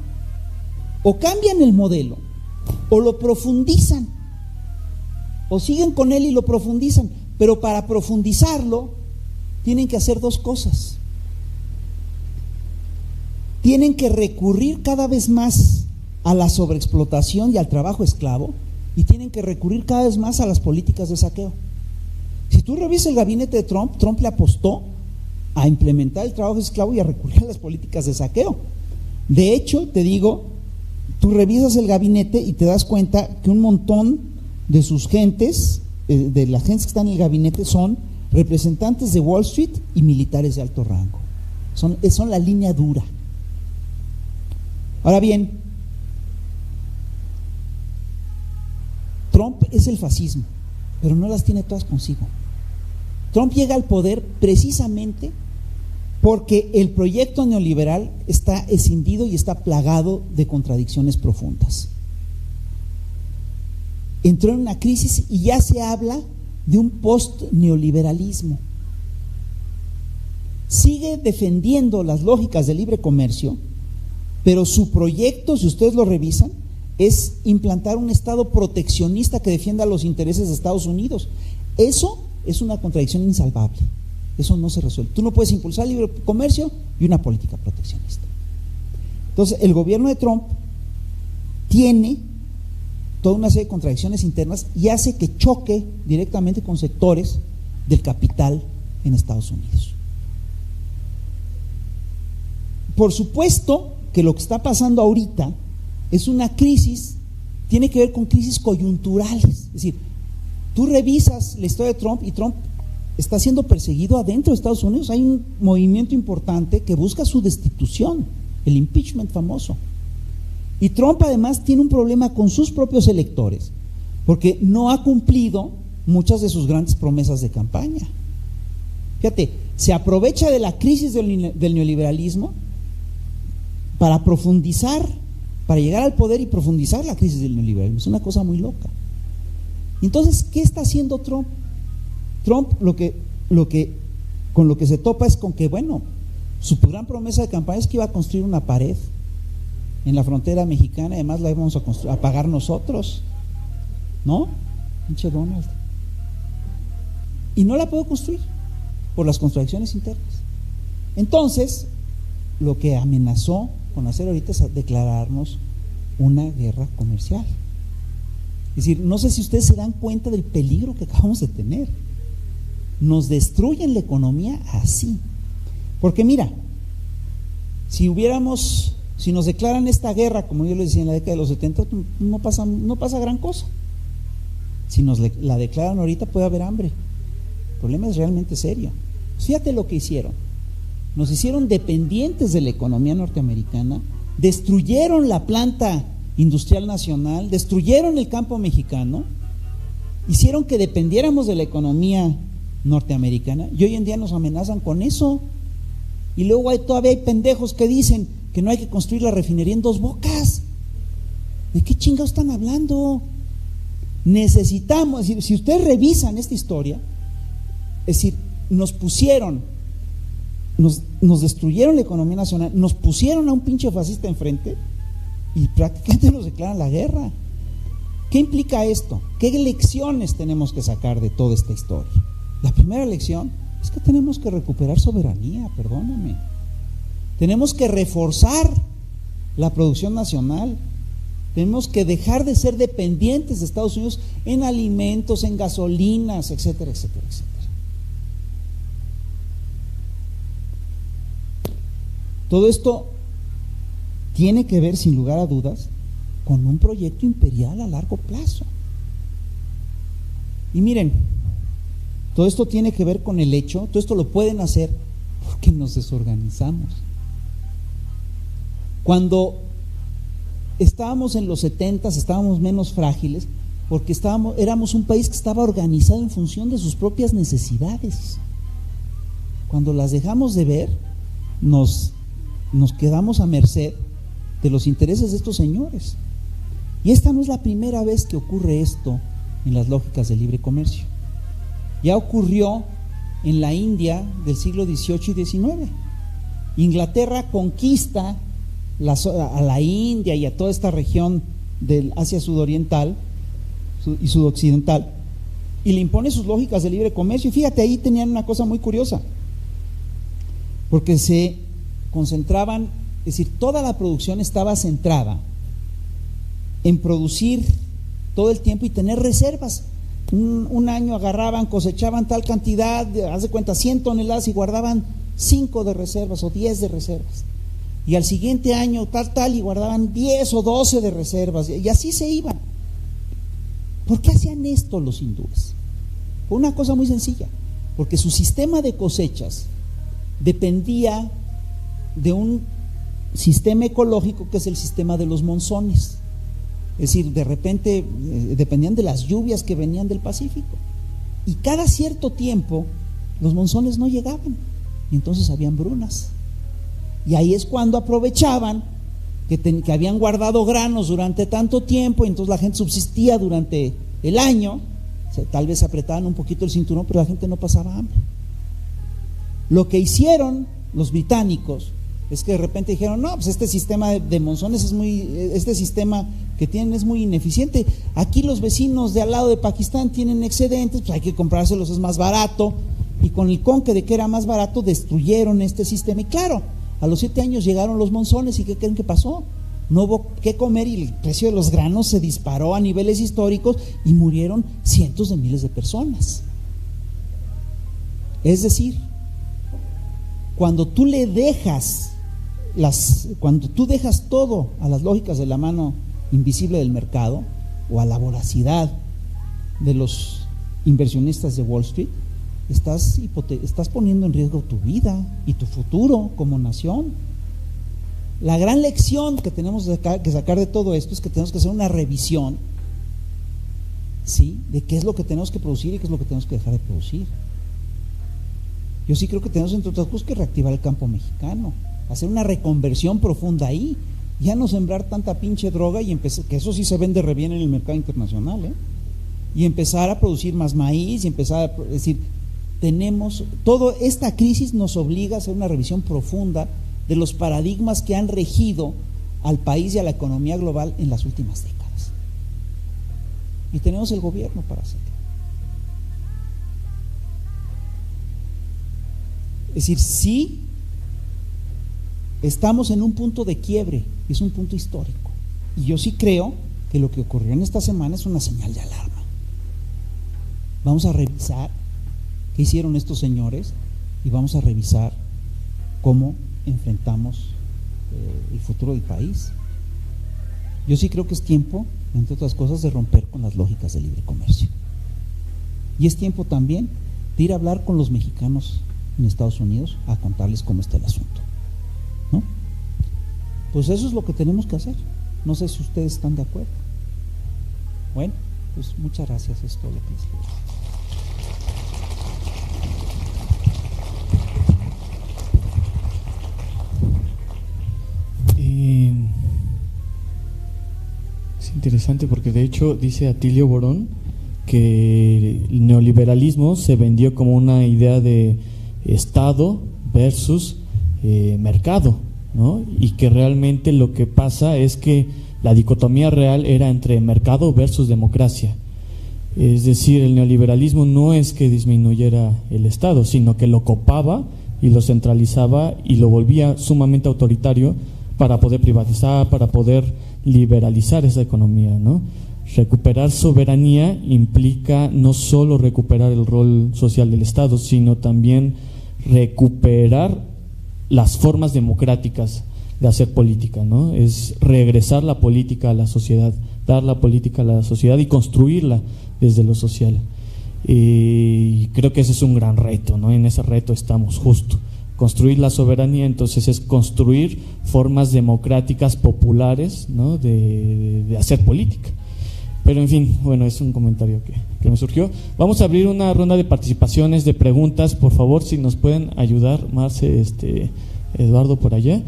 Speaker 2: O cambian el modelo, o lo profundizan, o siguen con él y lo profundizan. Pero para profundizarlo, tienen que hacer dos cosas. Tienen que recurrir cada vez más a la sobreexplotación y al trabajo esclavo, y tienen que recurrir cada vez más a las políticas de saqueo. Si tú revisas el gabinete de Trump, Trump le apostó a implementar el trabajo esclavo y a recurrir a las políticas de saqueo. De hecho, te digo, tú revisas el gabinete y te das cuenta que un montón de sus gentes, de las gentes que están en el gabinete, son representantes de Wall Street y militares de alto rango. Son la línea dura. Ahora bien, Trump es el fascismo, pero no las tiene todas consigo. Trump llega al poder precisamente porque el proyecto neoliberal está escindido y está plagado de contradicciones profundas. Entró en una crisis y ya se habla de un post-neoliberalismo. Sigue defendiendo las lógicas del libre comercio, pero su proyecto, si ustedes lo revisan, es implantar un Estado proteccionista que defienda los intereses de Estados Unidos. Eso es una contradicción insalvable. Eso no se resuelve. Tú no puedes impulsar el libre comercio y una política proteccionista. Entonces, el gobierno de Trump tiene toda una serie de contradicciones internas y hace que choque directamente con sectores del capital en Estados Unidos. Por supuesto que lo que está pasando ahorita es una crisis, tiene que ver con crisis coyunturales. Es decir, tú revisas la historia de Trump y Trump está siendo perseguido adentro de Estados Unidos. Hay un movimiento importante que busca su destitución, el impeachment famoso. Y Trump además tiene un problema con sus propios electores, porque no ha cumplido muchas de sus grandes promesas de campaña. Fíjate, se aprovecha de la crisis del neoliberalismo para profundizar, para llegar al poder y profundizar la crisis del neoliberalismo. Es una cosa muy loca. Entonces, ¿qué está haciendo Trump? Trump con lo que se topa es con que, bueno, su gran promesa de campaña es que iba a construir una pared en la frontera mexicana, además la íbamos a pagar nosotros, ¿no? Pinche Donald. Y no la puedo construir por las contradicciones internas. Entonces, lo que amenazó con hacer ahorita es declararnos una guerra comercial. Es decir, no sé si ustedes se dan cuenta del peligro que acabamos de tener. Nos destruyen la economía así. Porque mira, si nos declaran esta guerra, como yo les decía en la década de los 70, no pasa gran cosa. Si nos la declaran ahorita puede haber hambre. El problema es realmente serio. Fíjate lo que hicieron. Nos hicieron dependientes de la economía norteamericana, destruyeron la planta industrial nacional, destruyeron el campo mexicano, hicieron que dependiéramos de la economía norteamericana y hoy en día nos amenazan con eso. Y luego todavía hay pendejos que dicen que no hay que construir la refinería en Dos Bocas. ¿De qué chingados están hablando? Necesitamos, es decir, si ustedes revisan esta historia, es decir, nos destruyeron la economía nacional, nos pusieron a un pinche fascista enfrente y prácticamente nos declaran la guerra. ¿Qué implica esto? ¿Qué lecciones tenemos que sacar de toda esta historia? La primera lección es que tenemos que recuperar soberanía, perdóname. Tenemos que reforzar la producción nacional. Tenemos que dejar de ser dependientes de Estados Unidos en alimentos, en gasolinas, etcétera, etcétera, etcétera. Todo esto tiene que ver, sin lugar a dudas, con un proyecto imperial a largo plazo. Y miren, todo esto tiene que ver con el hecho, todo esto lo pueden hacer porque nos desorganizamos. Cuando estábamos en los 70s, estábamos menos frágiles, porque éramos un país que estaba organizado en función de sus propias necesidades. Cuando las dejamos de ver, nos quedamos a merced de los intereses de estos señores. Y esta no es la primera vez que ocurre esto en las lógicas del libre comercio. Ya ocurrió en la India del siglo XVIII y XIX. Inglaterra conquista a la India y a toda esta región del Asia sudoriental y sudoccidental, y le impone sus lógicas de libre comercio. Y fíjate, ahí tenían una cosa muy curiosa, porque se concentraban, es decir, toda la producción estaba centrada en producir todo el tiempo y tener reservas. Un año agarraban, cosechaban tal cantidad, haz de cuenta 100 toneladas y guardaban 5 de reservas o 10 de reservas. Y al siguiente año tal y guardaban 10 o 12 de reservas, y así se iban. ¿Por qué hacían esto los hindúes? Por una cosa muy sencilla, porque su sistema de cosechas dependía de un sistema ecológico que es el sistema de los monzones. Es decir, de repente dependían de las lluvias que venían del Pacífico, y cada cierto tiempo los monzones no llegaban, y entonces habían brunas. Y ahí es cuando aprovechaban que habían guardado granos durante tanto tiempo, y entonces la gente subsistía durante el año. O sea, tal vez apretaban un poquito el cinturón, pero la gente no pasaba hambre. Lo que hicieron los británicos es que de repente dijeron: no, pues este sistema de monzones este sistema que tienen es muy ineficiente. Aquí los vecinos de al lado de Pakistán tienen excedentes, pues hay que comprárselos, es más barato. Y con el conque de que era más barato, destruyeron este sistema. Y claro, a los 7 años llegaron los monzones, y ¿qué creen que pasó? No hubo qué comer, y el precio de los granos se disparó a niveles históricos, y murieron cientos de miles de personas. Es decir, cuando tú dejas todo a las lógicas de la mano invisible del mercado, o a la voracidad de los inversionistas de Wall Street, estás poniendo en riesgo tu vida y tu futuro como nación. La gran lección que tenemos que sacar de todo esto es que tenemos que hacer una revisión, ¿sí?, de qué es lo que tenemos que producir y qué es lo que tenemos que dejar de producir. Yo sí creo que tenemos, entre otras cosas, que reactivar el campo mexicano, hacer una reconversión profunda ahí, ya no sembrar tanta pinche droga, y empezar, que eso sí se vende re bien en el mercado internacional, y empezar a producir más maíz, y empezar es decir, toda esta crisis nos obliga a hacer una revisión profunda de los paradigmas que han regido al país y a la economía global en las últimas décadas. Y tenemos el gobierno para hacerlo. Es decir, sí estamos en un punto de quiebre, es un punto histórico. Y yo sí creo que lo que ocurrió en esta semana es una señal de alarma. Vamos a revisar qué hicieron estos señores, y vamos a revisar cómo enfrentamos el futuro del país. Yo sí creo que es tiempo, entre otras cosas, de romper con las lógicas del libre comercio. Y es tiempo también de ir a hablar con los mexicanos en Estados Unidos, a contarles cómo está el asunto, ¿no? Pues eso es lo que tenemos que hacer. No sé si ustedes están de acuerdo. Bueno, pues muchas gracias, es todo lo que les pido.
Speaker 1: Es interesante porque de hecho dice Atilio Borón que el neoliberalismo se vendió como una idea de Estado versus mercado, ¿no? Y que realmente lo que pasa es que la dicotomía real era entre mercado versus democracia. Es decir, el neoliberalismo no es que disminuyera el Estado, sino que lo copaba y lo centralizaba y lo volvía sumamente autoritario para poder privatizar, para poder liberalizar esa economía, ¿no? Recuperar soberanía implica no solo recuperar el rol social del Estado, sino también recuperar las formas democráticas de hacer política, ¿no? Es regresar la política a la sociedad, dar la política a la sociedad y construirla desde lo social. Y creo que ese es un gran reto, ¿no? En ese reto estamos justo. Construir la soberanía, entonces, es construir formas democráticas populares, ¿no? de hacer política. Pero en fin, bueno, es un comentario que me surgió. Vamos a abrir una ronda de participaciones, de preguntas, por favor, si nos pueden ayudar, Marce, Eduardo por allá,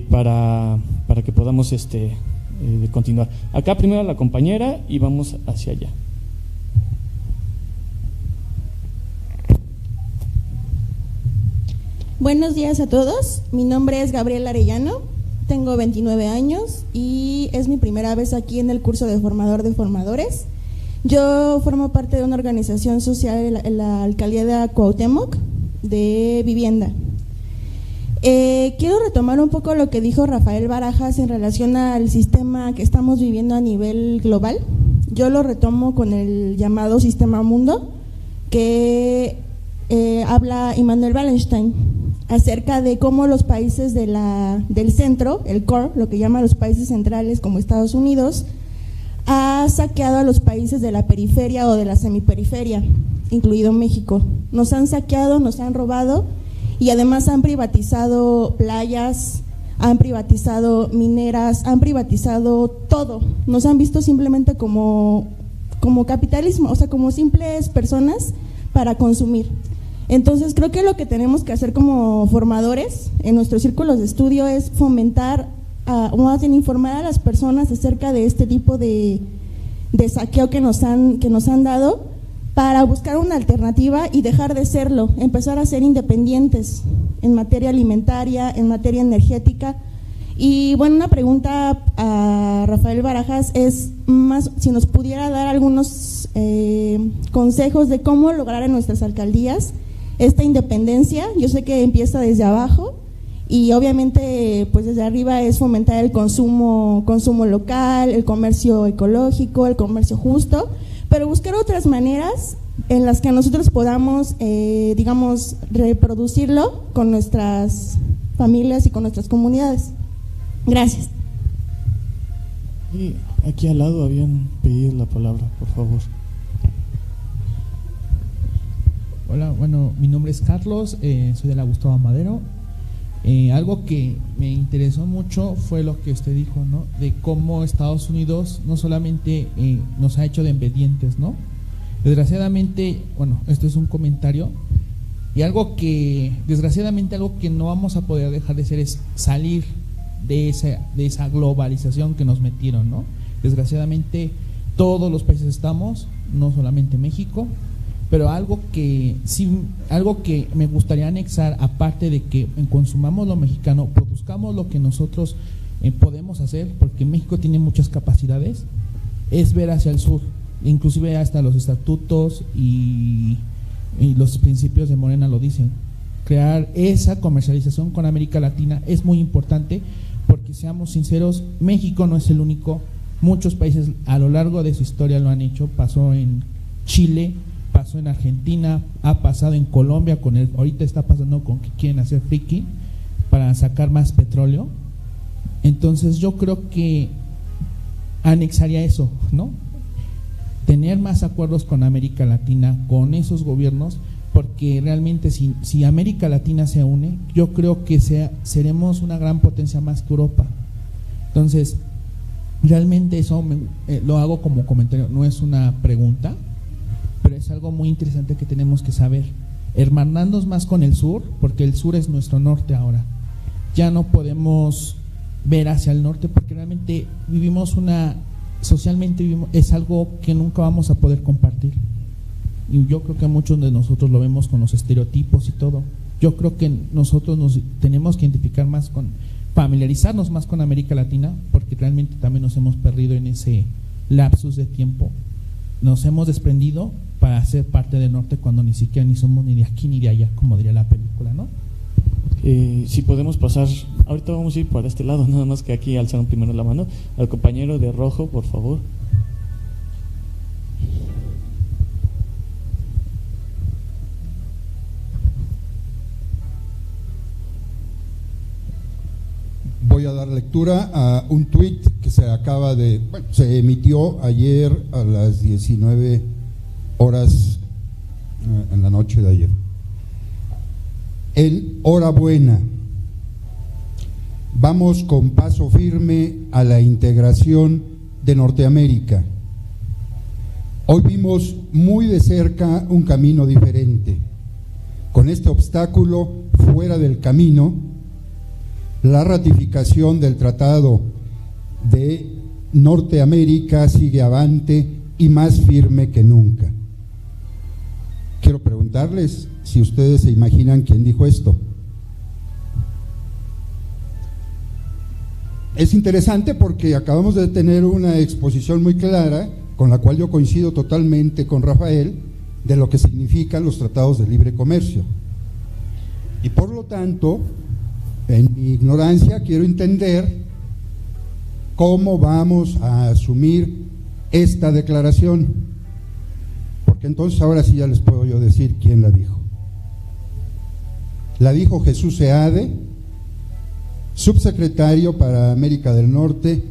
Speaker 1: para que podamos continuar. Acá primero la compañera y vamos hacia allá.
Speaker 3: Buenos días a todos, mi nombre es Gabriela Arellano, tengo 29 años y es mi primera vez aquí en el curso de formador de formadores. Yo formo parte de una organización social en la alcaldía de Cuauhtémoc de vivienda. Quiero retomar un poco lo que dijo Rafael Barajas en relación al sistema que estamos viviendo a nivel global. Yo lo retomo con el llamado Sistema Mundo que habla Immanuel Wallenstein acerca de cómo los países del centro, el core, lo que llaman los países centrales como Estados Unidos, ha saqueado a los países de la periferia o de la semiperiferia, incluido México. Nos han saqueado, nos han robado y además han privatizado playas, han privatizado mineras, han privatizado todo. Nos han visto simplemente como capitalismo, o sea, como simples personas para consumir. Entonces creo que lo que tenemos que hacer como formadores en nuestros círculos de estudio es fomentar, o más bien informar a las personas acerca de este tipo de saqueo que nos han dado, para buscar una alternativa y dejar de serlo, empezar a ser independientes en materia alimentaria, en materia energética. Y bueno, una pregunta a Rafael Barajas es más si nos pudiera dar algunos consejos de cómo lograr en nuestras alcaldías esta independencia. Yo sé que empieza desde abajo y obviamente pues desde arriba es fomentar el consumo local, el comercio ecológico, el comercio justo, pero buscar otras maneras en las que nosotros podamos, digamos, reproducirlo con nuestras familias y con nuestras comunidades. Gracias.
Speaker 1: Y aquí al lado habían pedido la palabra, por favor.
Speaker 4: Hola, bueno, mi nombre es Carlos, soy de la Gustavo Madero. Algo que me interesó mucho fue lo que usted dijo, ¿no? De cómo Estados Unidos no solamente nos ha hecho de obedientes, ¿no? Desgraciadamente, bueno, esto es un comentario, y desgraciadamente algo que no vamos a poder dejar de hacer es salir de esa globalización que nos metieron, ¿no? Desgraciadamente todos los países estamos, no solamente México. Pero algo que me gustaría anexar, aparte de que consumamos lo mexicano, produzcamos lo que nosotros podemos hacer, porque México tiene muchas capacidades, es ver hacia el sur, inclusive hasta los estatutos y los principios de Morena lo dicen. Crear esa comercialización con América Latina es muy importante, porque seamos sinceros, México no es el único, muchos países a lo largo de su historia lo han hecho, pasó en Chile, pasó en Argentina, ha pasado en Colombia, ahorita está pasando con que quieren hacer friki para sacar más petróleo. Entonces yo creo que anexaría eso, ¿no? Tener más acuerdos con América Latina, con esos gobiernos, porque realmente si América Latina se une, yo creo que seremos una gran potencia más que Europa. Entonces, realmente eso lo hago como comentario, no es una pregunta, pero es algo muy interesante que tenemos que saber. Hermanarnos más con el sur, porque el sur es nuestro norte ahora. Ya no podemos ver hacia el norte, porque realmente socialmente vivimos, es algo que nunca vamos a poder compartir. Y yo creo que muchos de nosotros lo vemos con los estereotipos y todo. Yo creo que nosotros nos tenemos que identificar más familiarizarnos más con América Latina, porque realmente también nos hemos perdido en ese lapsus de tiempo. Nos hemos desprendido para ser parte del norte cuando ni siquiera ni somos ni de aquí ni de allá, como diría la película, ¿no?
Speaker 1: Si podemos pasar, ahorita vamos a ir para este lado, nada más que aquí alzaron primero la mano, al compañero de rojo, por favor.
Speaker 5: voy a dar lectura a un tuit que se emitió ayer a las 19 horas en la noche de ayer. Enhorabuena. Vamos con paso firme a la integración de Norteamérica. Hoy vimos muy de cerca un camino diferente. Con este obstáculo fuera del camino, la ratificación del Tratado de Norteamérica sigue avante y más firme que nunca. Quiero preguntarles si ustedes se imaginan quién dijo esto. Es interesante porque acabamos de tener una exposición muy clara, con la cual yo coincido totalmente con Rafael, de lo que significan los tratados de libre comercio. Y por lo tanto, en mi ignorancia, quiero entender cómo vamos a asumir esta declaración, porque entonces ahora sí ya les puedo yo decir quién la dijo. La dijo Jesús Seade, subsecretario para América del Norte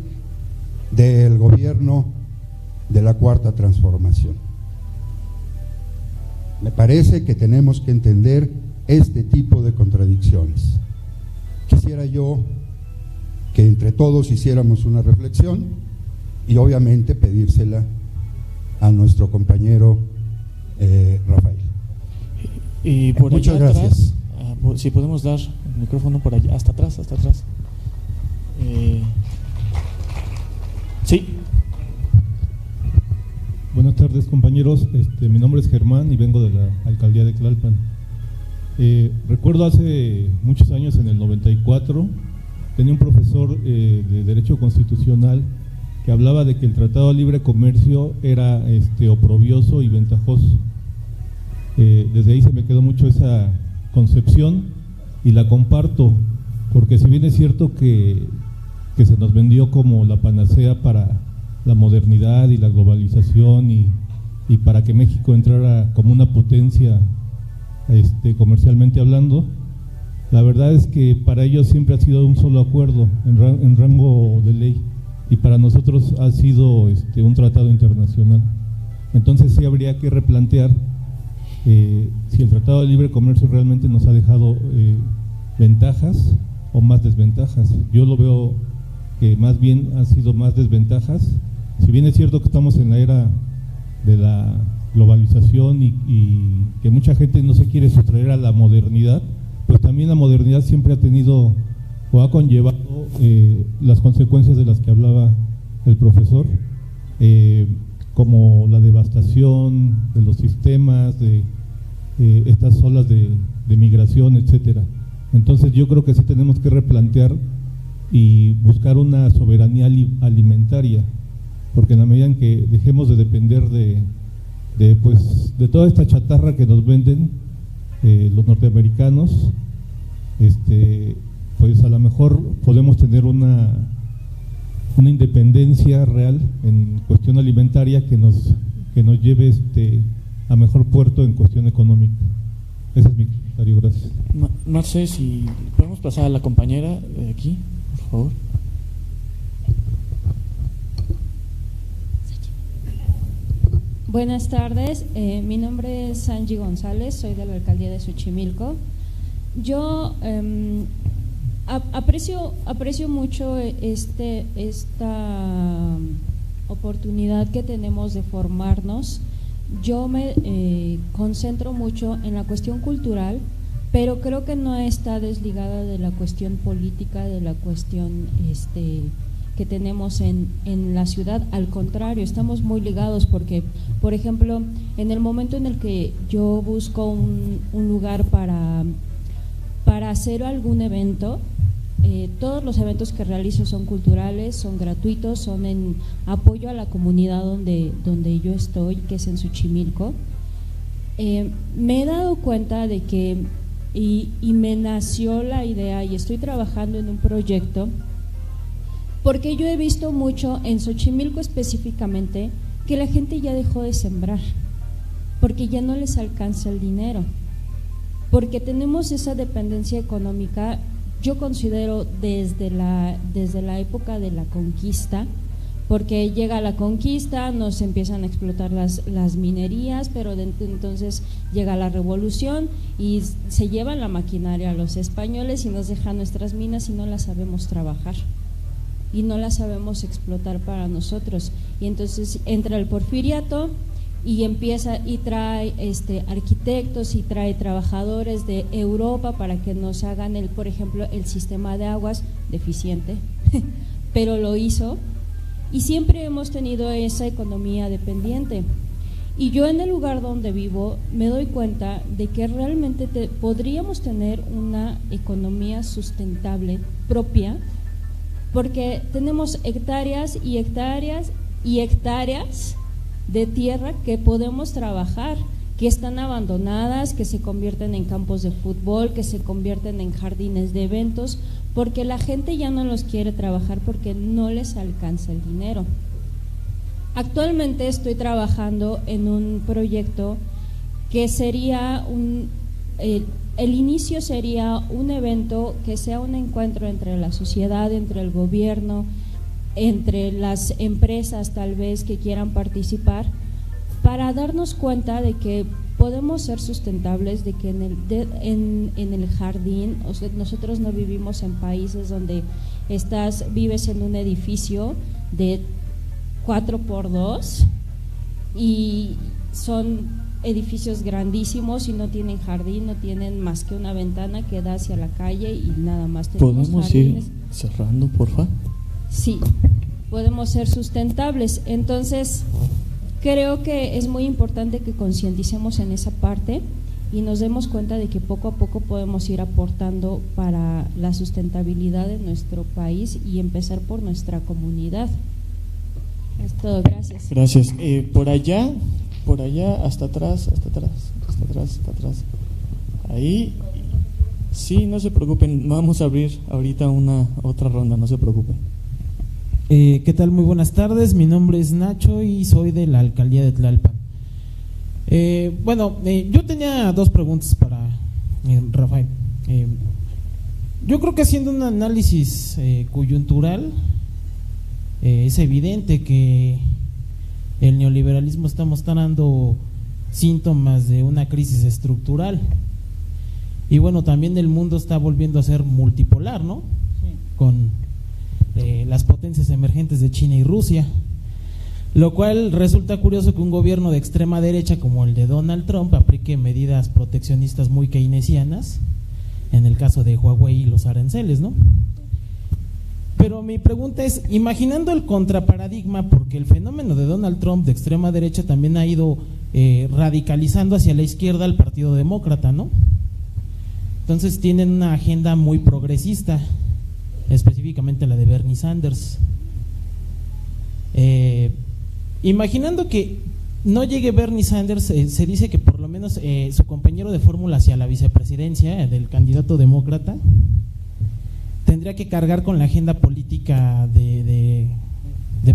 Speaker 5: del gobierno de la Cuarta Transformación. Me parece que tenemos que entender este tipo de contradicciones. Quisiera yo que entre todos hiciéramos una reflexión y obviamente pedírsela a nuestro compañero Rafael.
Speaker 1: Y por
Speaker 5: Muchas
Speaker 1: allá
Speaker 5: gracias.
Speaker 1: Atrás, si podemos dar el micrófono por allá, hasta atrás. Sí.
Speaker 6: Buenas tardes, compañeros. Mi nombre es Germán y vengo de la alcaldía de Tlalpan. Recuerdo hace muchos años, en el 94, tenía un profesor de Derecho Constitucional que hablaba de que el Tratado de Libre Comercio era oprobioso y ventajoso. Desde ahí se me quedó mucho esa concepción y la comparto, porque si bien es cierto que se nos vendió como la panacea para la modernidad y la globalización y para que México entrara como una potencia comercialmente hablando, la verdad es que para ellos siempre ha sido un solo acuerdo en rango de ley y para nosotros ha sido un tratado internacional. Entonces sí habría que replantear si el Tratado de Libre Comercio realmente nos ha dejado ventajas o más desventajas. Yo lo veo que más bien han sido más desventajas. Si bien es cierto que estamos en la era de la globalización y que mucha gente no se quiere sustraer a la modernidad, pues también la modernidad siempre ha tenido o ha conllevado las consecuencias de las que hablaba el profesor, como la devastación de los sistemas, de estas olas de migración, etcétera. Entonces yo creo que sí tenemos que replantear y buscar una soberanía alimentaria, porque en la medida en que dejemos de depender de toda esta chatarra que nos venden los norteamericanos, pues a lo mejor podemos tener una independencia real en cuestión alimentaria que nos lleve a mejor puerto en cuestión económica. Ese es mi comentario, gracias.
Speaker 1: Marce, si podemos pasar a la compañera de aquí, por favor.
Speaker 7: Buenas tardes, mi nombre es Angie González, soy de la alcaldía de Xochimilco. Yo aprecio mucho esta oportunidad que tenemos de formarnos. Yo me concentro mucho en la cuestión cultural, pero creo que no está desligada de la cuestión política, de la cuestión que tenemos en la ciudad. Al contrario, estamos muy ligados porque, por ejemplo, en el momento en el que yo busco un lugar para hacer algún evento, todos los eventos que realizo son culturales, son gratuitos, son en apoyo a la comunidad donde yo estoy, que es en Xochimilco. Me he dado cuenta de que, y me nació la idea, y estoy trabajando en un proyecto, porque yo he visto mucho en Xochimilco específicamente que la gente ya dejó de sembrar, porque ya no les alcanza el dinero, porque tenemos esa dependencia económica. yo considero desde la época de la conquista, porque llega la conquista, nos empiezan a explotar las minerías, pero entonces llega la revolución y se llevan la maquinaria a los españoles y nos dejan nuestras minas y no las sabemos trabajar y no las sabemos explotar para nosotros. Y entonces entra el porfiriato y empieza y trae arquitectos y trae trabajadores de Europa para que nos hagan por ejemplo, el sistema de aguas deficiente, pero lo hizo. Y siempre hemos tenido esa economía dependiente. Y yo en el lugar donde vivo me doy cuenta de que realmente podríamos tener una economía sustentable propia, porque tenemos hectáreas y hectáreas y hectáreas de tierra que podemos trabajar, que están abandonadas, que se convierten en campos de fútbol, que se convierten en jardines de eventos, porque la gente ya no los quiere trabajar porque no les alcanza el dinero. Actualmente estoy trabajando en un proyecto que sería el inicio sería un evento que sea un encuentro entre la sociedad, entre el gobierno, entre las empresas tal vez que quieran participar, para darnos cuenta de que podemos ser sustentables, de que en el jardín, o sea, nosotros no vivimos en países donde vives en un edificio de 4x2 y son edificios grandísimos y no tienen jardín, no tienen más que una ventana que da hacia la calle y nada más.
Speaker 1: ¿Podemos ir cerrando, porfa?
Speaker 7: Sí, podemos ser sustentables. Entonces, creo que es muy importante que concienticemos en esa parte y nos demos cuenta de que poco a poco podemos ir aportando para la sustentabilidad de nuestro país y empezar por nuestra comunidad. Es todo, gracias.
Speaker 1: Gracias. Por allá, hasta atrás. Ahí, sí, no se preocupen, vamos a abrir ahorita otra ronda, no se preocupen.
Speaker 8: ¿Qué tal? Muy buenas tardes, mi nombre es Nacho y soy de la alcaldía de Tlalpan. Yo tenía dos preguntas para Rafael. Yo creo que haciendo un análisis coyuntural, es evidente que el neoliberalismo está mostrando síntomas de una crisis estructural. Y bueno, también el mundo está volviendo a ser multipolar, ¿no? Sí. Con las potencias emergentes de China y Rusia, lo cual resulta curioso que un gobierno de extrema derecha como el de Donald Trump aplique medidas proteccionistas muy keynesianas, en el caso de Huawei y los aranceles, ¿no? Pero mi pregunta es, imaginando el contraparadigma, porque el fenómeno de Donald Trump de extrema derecha también ha ido radicalizando hacia la izquierda al Partido Demócrata, ¿no? Entonces tienen una agenda muy progresista, específicamente la de Bernie Sanders. Imaginando que no llegue Bernie Sanders, se dice que por lo menos su compañero de fórmula hacia la vicepresidencia del candidato demócrata tendría que cargar con la agenda política de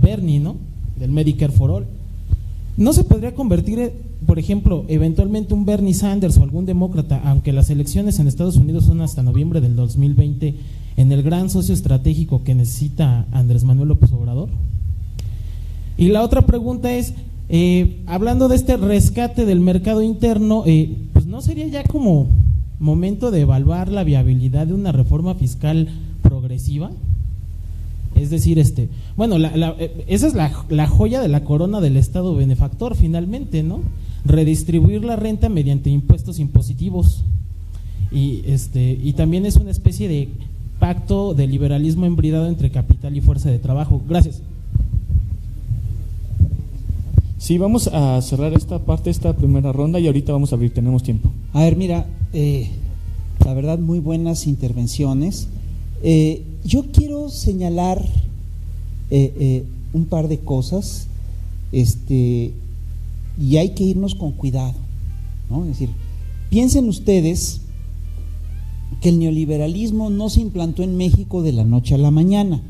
Speaker 8: Bernie, ¿no? Del Medicare for All. ¿No se podría convertir, por ejemplo, eventualmente un Bernie Sanders o algún demócrata, aunque las elecciones en Estados Unidos son hasta noviembre del 2020, en el gran socio estratégico que necesita Andrés Manuel López Obrador? Y la otra pregunta es, hablando de este rescate del mercado interno, pues ¿no sería ya como momento de evaluar la viabilidad de una reforma fiscal progresiva? Es decir, esa es la joya de la corona del Estado benefactor finalmente, ¿no? Redistribuir la renta mediante impuestos impositivos. Y también es una especie de pacto de liberalismo embridado entre capital y fuerza de trabajo. Gracias.
Speaker 1: Sí, vamos a cerrar esta primera ronda y ahorita vamos a abrir, tenemos tiempo.
Speaker 2: A ver, mira, la verdad muy buenas intervenciones. Yo quiero señalar un par de cosas, y hay que irnos con cuidado, ¿no? Es decir, piensen ustedes que el neoliberalismo no se implantó en México de la noche a la mañana.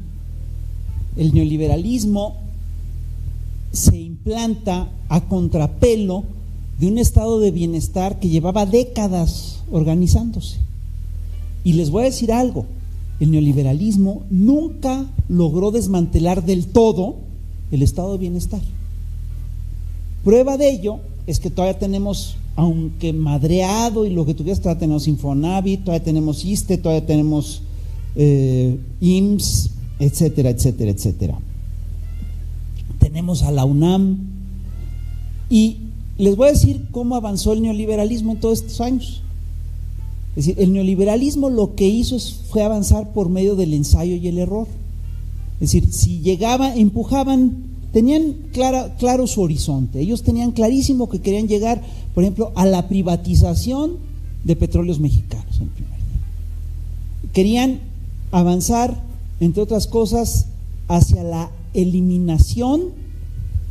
Speaker 2: El neoliberalismo se implanta a contrapelo de un estado de bienestar que llevaba décadas organizándose. Y les voy a decir algo, el neoliberalismo nunca logró desmantelar del todo el estado de bienestar. Prueba de ello es que todavía tenemos, aunque madreado y lo que tú quieras, todavía tenemos Infonavit, todavía tenemos ISSSTE, todavía tenemos IMSS, etcétera, etcétera, etcétera. Tenemos a la UNAM. Y les voy a decir cómo avanzó el neoliberalismo en todos estos años. Es decir, el neoliberalismo lo que hizo fue avanzar por medio del ensayo y el error. Es decir, si empujaban, tenían claro su horizonte. Ellos tenían clarísimo que querían llegar, por ejemplo, a la privatización de Petróleos Mexicanos en primer lugar. Querían avanzar, entre otras cosas, hacia la eliminación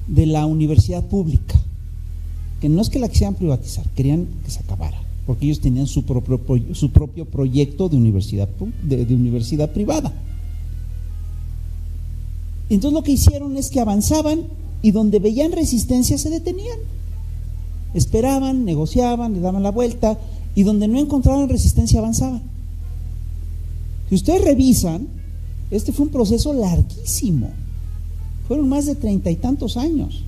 Speaker 2: de la universidad pública, que no es que la quisieran privatizar, querían que se acabara, porque ellos tenían su propio proyecto de universidad privada. Entonces lo que hicieron es que avanzaban y donde veían resistencia se detenían, esperaban, negociaban, le daban la vuelta, y donde no encontraban resistencia avanzaban. Si ustedes revisan, este fue un proceso larguísimo, fueron más de 30 y tantos años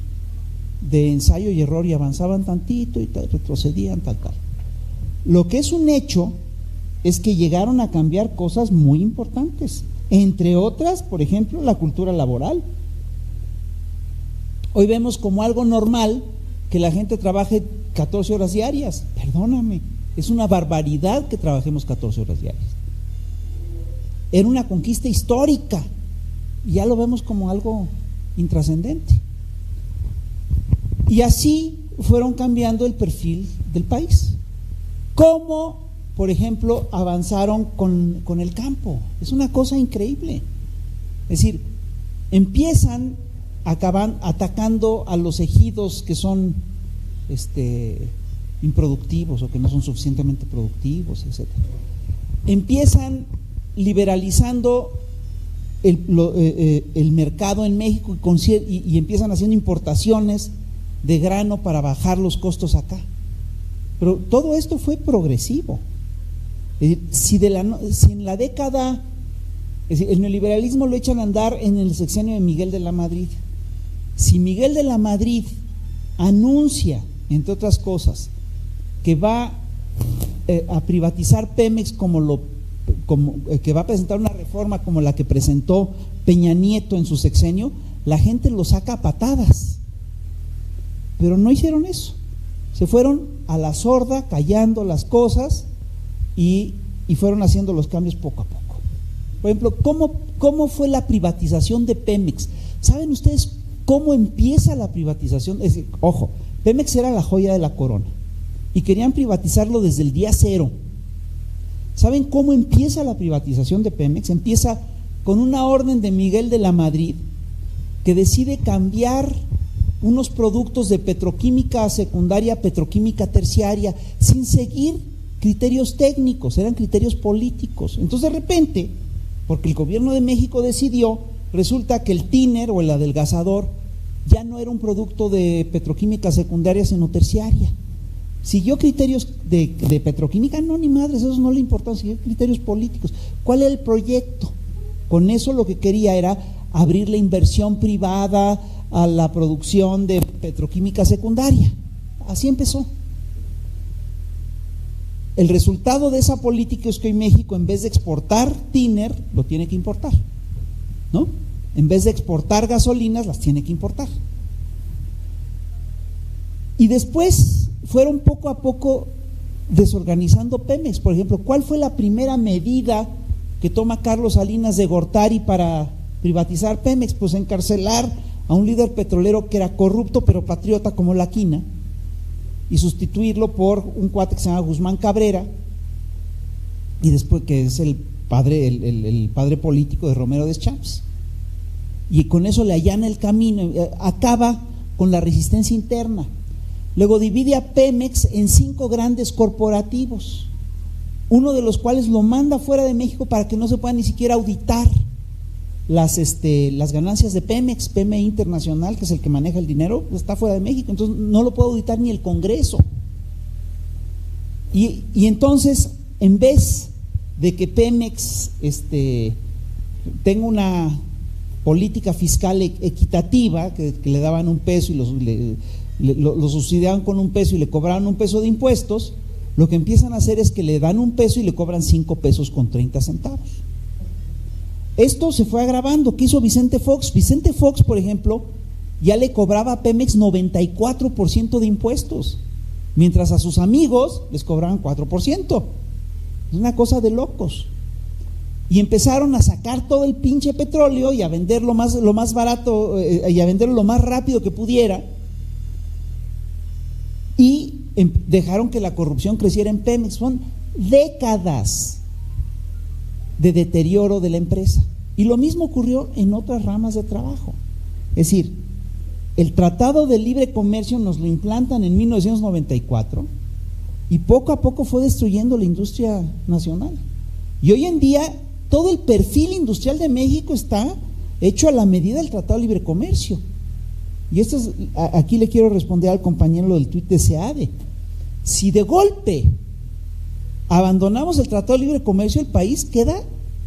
Speaker 2: de ensayo y error, y avanzaban tantito y retrocedían, tal. Lo que es un hecho es que llegaron a cambiar cosas muy importantes, entre otras, por ejemplo, la cultura laboral. Hoy vemos como algo normal que la gente trabaje 14 horas diarias. Perdóname, es una barbaridad que trabajemos 14 horas diarias. Era una conquista histórica y ya lo vemos como algo intrascendente. Y así fueron cambiando el perfil del país. ¿Cómo, por ejemplo, avanzaron con el campo? Es una cosa increíble. Es decir, empiezan atacando a los ejidos que son improductivos o que no son suficientemente productivos, etc. Empiezan liberalizando el mercado en México y empiezan haciendo importaciones de grano para bajar los costos acá. Pero todo esto fue progresivo. Es decir, si en la década, es decir, el neoliberalismo lo echan a andar en el sexenio de Miguel de la Madrid. Si Miguel de la Madrid anuncia, entre otras cosas, que va a privatizar Pemex que va a presentar una reforma como la que presentó Peña Nieto en su sexenio, la gente lo saca a patadas. Pero no hicieron eso. Se fueron a la sorda, callando las cosas y fueron haciendo los cambios poco a poco. Por ejemplo, ¿cómo fue la privatización de Pemex? ¿Saben ustedes cómo empieza la privatización? Es decir, ojo, Pemex era la joya de la corona y querían privatizarlo desde el día cero. ¿Saben cómo empieza la privatización de Pemex? Empieza con una orden de Miguel de la Madrid que decide cambiar unos productos de petroquímica secundaria a petroquímica terciaria sin seguir criterios técnicos, eran criterios políticos. Entonces de repente, porque el gobierno de México decidió, resulta que el tiner o el adelgazador ya no era un producto de petroquímica secundaria sino terciaria. Siguió criterios de petroquímica, no, ni madres, esos no le importaban, siguió criterios políticos. ¿Cuál era el proyecto? Con eso lo que quería era abrir la inversión privada a la producción de petroquímica secundaria. Así empezó. El resultado de esa política es que hoy México, en vez de exportar tiner, lo tiene que importar, ¿no? En vez de exportar gasolinas, las tiene que importar. Y después fueron poco a poco desorganizando Pemex. Por ejemplo, ¿cuál fue la primera medida que toma Carlos Salinas de Gortari para privatizar Pemex? Pues encarcelar a un líder petrolero que era corrupto pero patriota como La Quina y sustituirlo por un cuate que se llama Guzmán Cabrera, y después que es el padre político de Romero Deschamps, y con eso le allana el camino, acaba con la resistencia interna. Luego divide a Pemex en 5 grandes corporativos, uno de los cuales lo manda fuera de México para que no se pueda ni siquiera auditar las ganancias de Pemex. PMI Internacional, que es el que maneja el dinero, está fuera de México, entonces no lo puede auditar ni el Congreso. Y entonces, en vez de que Pemex tenga una política fiscal equitativa, que le daban $1 y lo subsidiaban con $1 y le cobraban $1 de impuestos, lo que empiezan a hacer es que le dan $1 y le cobran $5.30. Esto se fue agravando. ¿Qué hizo Vicente Fox? Vicente Fox, por ejemplo, ya le cobraba a Pemex 94% de impuestos, mientras a sus amigos les cobraban 4%. Es una cosa de locos. Y empezaron a sacar todo el pinche petróleo y a venderlo lo más barato, y a venderlo lo más rápido que pudiera. Y dejaron que la corrupción creciera en Pemex. Son décadas de deterioro de la empresa. Y lo mismo ocurrió en otras ramas de trabajo. Es decir, el Tratado de Libre Comercio nos lo implantan en 1994 y poco a poco fue destruyendo la industria nacional. Y hoy en día todo el perfil industrial de México está hecho a la medida del Tratado de Libre Comercio. Y aquí le quiero responder al compañero del tuit de SEADE. Si de golpe abandonamos el Tratado de Libre Comercio, el país queda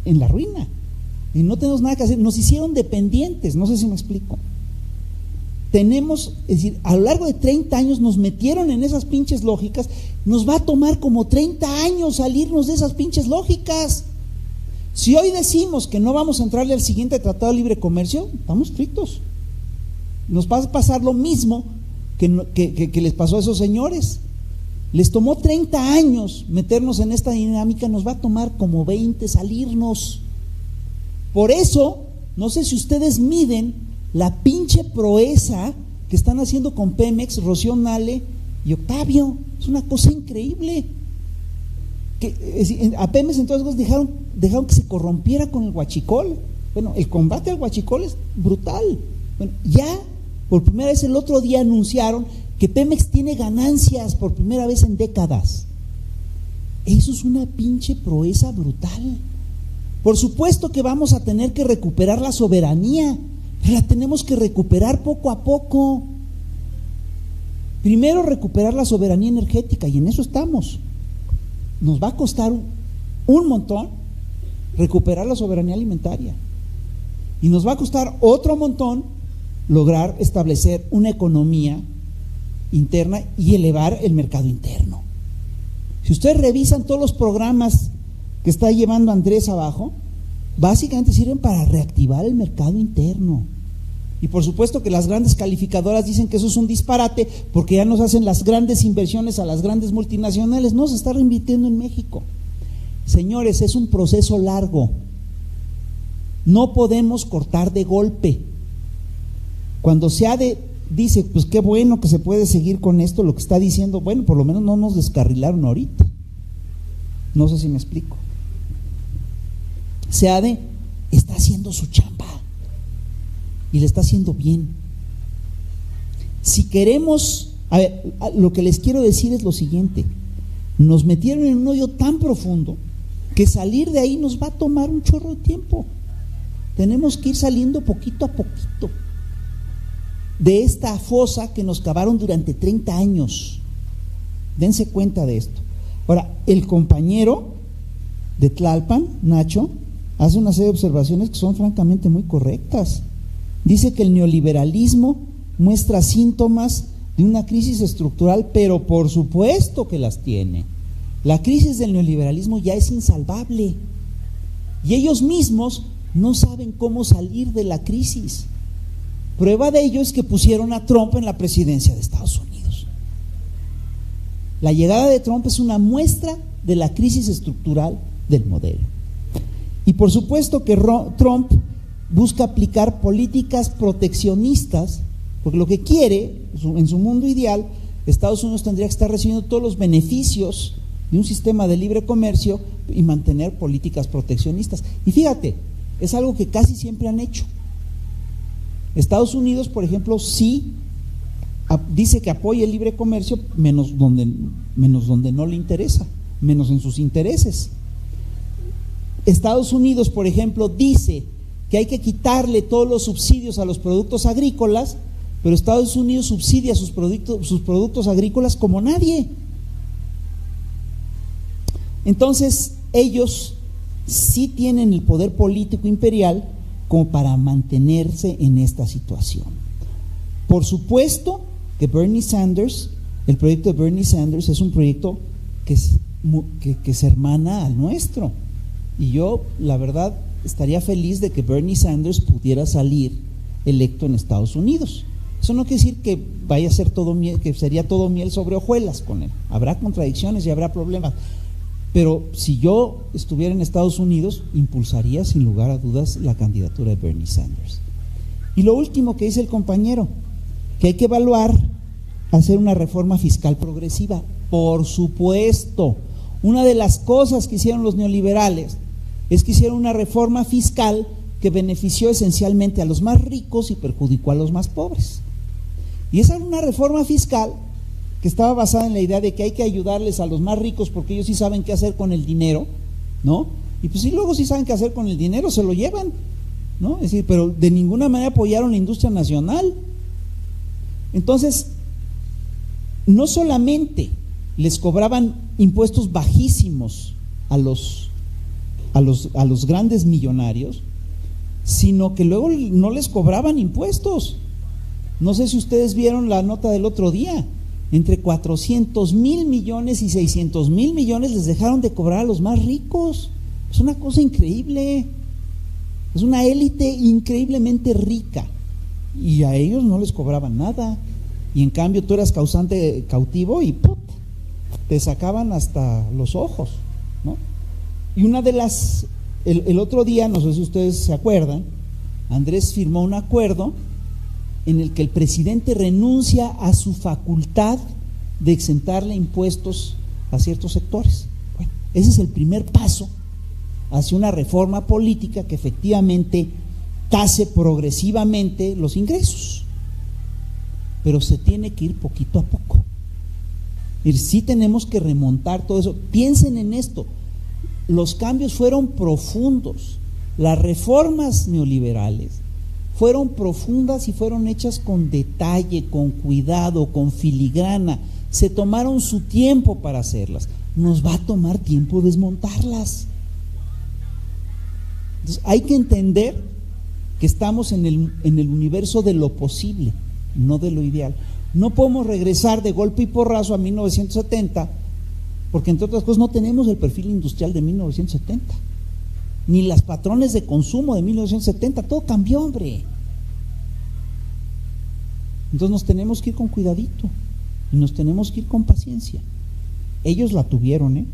Speaker 2: en la ruina y no tenemos nada que hacer. Nos hicieron dependientes, no sé si me explico. Es decir, a lo largo de 30 años nos metieron en esas pinches lógicas. Nos va a tomar como 30 años salirnos de esas pinches lógicas. Si hoy decimos que no vamos a entrarle al siguiente Tratado de Libre Comercio, estamos fritos. Nos va a pasar lo mismo que les pasó a esos señores. Les tomó 30 años meternos en esta dinámica, nos va a tomar como 20 salirnos. Por eso, no sé si ustedes miden la pinche proeza que están haciendo con Pemex, Rocío Nale y Octavio. Es una cosa increíble. A Pemex entonces dejaron que se corrompiera con el huachicol. Bueno, el combate al huachicol es brutal. Bueno, ya por primera vez el otro día anunciaron que Pemex tiene ganancias por primera vez en décadas. Eso es una pinche proeza brutal. Por supuesto que vamos a tener que recuperar la soberanía, pero la tenemos que recuperar poco a poco. Primero recuperar la soberanía energética, y en eso estamos. Nos va a costar un montón recuperar la soberanía alimentaria, y nos va a costar otro montón lograr establecer una economía interna y elevar el mercado interno. Si ustedes revisan todos los programas que está llevando Andrés abajo, básicamente sirven para reactivar el mercado interno. Y por supuesto que las grandes calificadoras dicen que eso es un disparate, porque ya nos hacen las grandes inversiones a las grandes multinacionales. No, se está reinvirtiendo en México. Señores, es un proceso largo. No podemos cortar de golpe. Cuando SEADE dice, pues qué bueno que se puede seguir con esto, lo que está diciendo, bueno, por lo menos no nos descarrilaron ahorita. No sé si me explico. SEADE está haciendo su chamba y le está haciendo bien. Si queremos, a ver, lo que les quiero decir es lo siguiente: nos metieron en un hoyo tan profundo que salir de ahí nos va a tomar un chorro de tiempo. Tenemos que ir saliendo poquito a poquito de esta fosa que nos cavaron durante 30 años. Dense cuenta de esto. Ahora, el compañero de Tlalpan, Nacho, hace una serie de observaciones que son francamente muy correctas. Dice que el neoliberalismo muestra síntomas de una crisis estructural, pero por supuesto que las tiene. La crisis del neoliberalismo ya es insalvable y ellos mismos no saben cómo salir de la crisis. Prueba de ello es que pusieron a Trump en la presidencia de Estados Unidos. La llegada de Trump es una muestra de la crisis estructural del modelo. Y por supuesto que Trump busca aplicar políticas proteccionistas, porque lo que quiere, en su mundo ideal, Estados Unidos tendría que estar recibiendo todos los beneficios de un sistema de libre comercio y mantener políticas proteccionistas. Y fíjate, es algo que casi siempre han hecho. Estados Unidos, por ejemplo, sí dice que apoya el libre comercio, menos donde no le interesa, menos en sus intereses. Estados Unidos, por ejemplo, dice que hay que quitarle todos los subsidios a los productos agrícolas, pero Estados Unidos subsidia sus productos agrícolas como nadie. Entonces, ellos sí tienen el poder político imperial como para mantenerse en esta situación. Por supuesto que Bernie Sanders, el proyecto de Bernie Sanders es un proyecto que se hermana al nuestro, y yo la verdad estaría feliz de que Bernie Sanders pudiera salir electo en Estados Unidos. Eso no quiere decir que vaya a ser todo miel, que sería todo miel sobre hojuelas con él. Habrá contradicciones y habrá problemas. Pero si yo estuviera en Estados Unidos, impulsaría sin lugar a dudas la candidatura de Bernie Sanders. Y lo último que dice el compañero, que hay que evaluar hacer una reforma fiscal progresiva. Por supuesto, una de las cosas que hicieron los neoliberales es que hicieron una reforma fiscal que benefició esencialmente a los más ricos y perjudicó a los más pobres. Y esa era una reforma fiscal que estaba basada en la idea de que hay que ayudarles a los más ricos porque ellos sí saben qué hacer con el dinero, ¿no? Y pues si luego sí saben qué hacer con el dinero, se lo llevan, ¿no? Es decir, pero de ninguna manera apoyaron la industria nacional. Entonces, no solamente les cobraban impuestos bajísimos a los grandes millonarios, sino que luego no les cobraban impuestos. No sé si ustedes vieron la nota del otro día, entre 400,000 millones y 600,000 millones les dejaron de cobrar a los más ricos. Es una cosa increíble, es una élite increíblemente rica, y a ellos no les cobraban nada, y en cambio tú eras cautivo y ¡put!, te sacaban hasta los ojos, ¿no? Y una de las, el otro día, no sé si ustedes se acuerdan, Andrés firmó un acuerdo en el que el presidente renuncia a su facultad de exentarle impuestos a ciertos sectores. Bueno, ese es el primer paso hacia una reforma política que efectivamente tase progresivamente los ingresos, pero se tiene que ir poquito a poco. Sí tenemos que remontar todo eso. Piensen en esto, los cambios fueron profundos, las reformas neoliberales fueron profundas y fueron hechas con detalle, con cuidado, con filigrana, se tomaron su tiempo para hacerlas. Nos va a tomar tiempo desmontarlas. Entonces hay que entender que estamos en el universo de lo posible, no de lo ideal. No podemos regresar de golpe y porrazo a 1970, porque entre otras cosas no tenemos el perfil industrial de 1970, ni los patrones de consumo de 1970, todo cambió, hombre. Entonces nos tenemos que ir con cuidadito y nos tenemos que ir con paciencia. Ellos la tuvieron,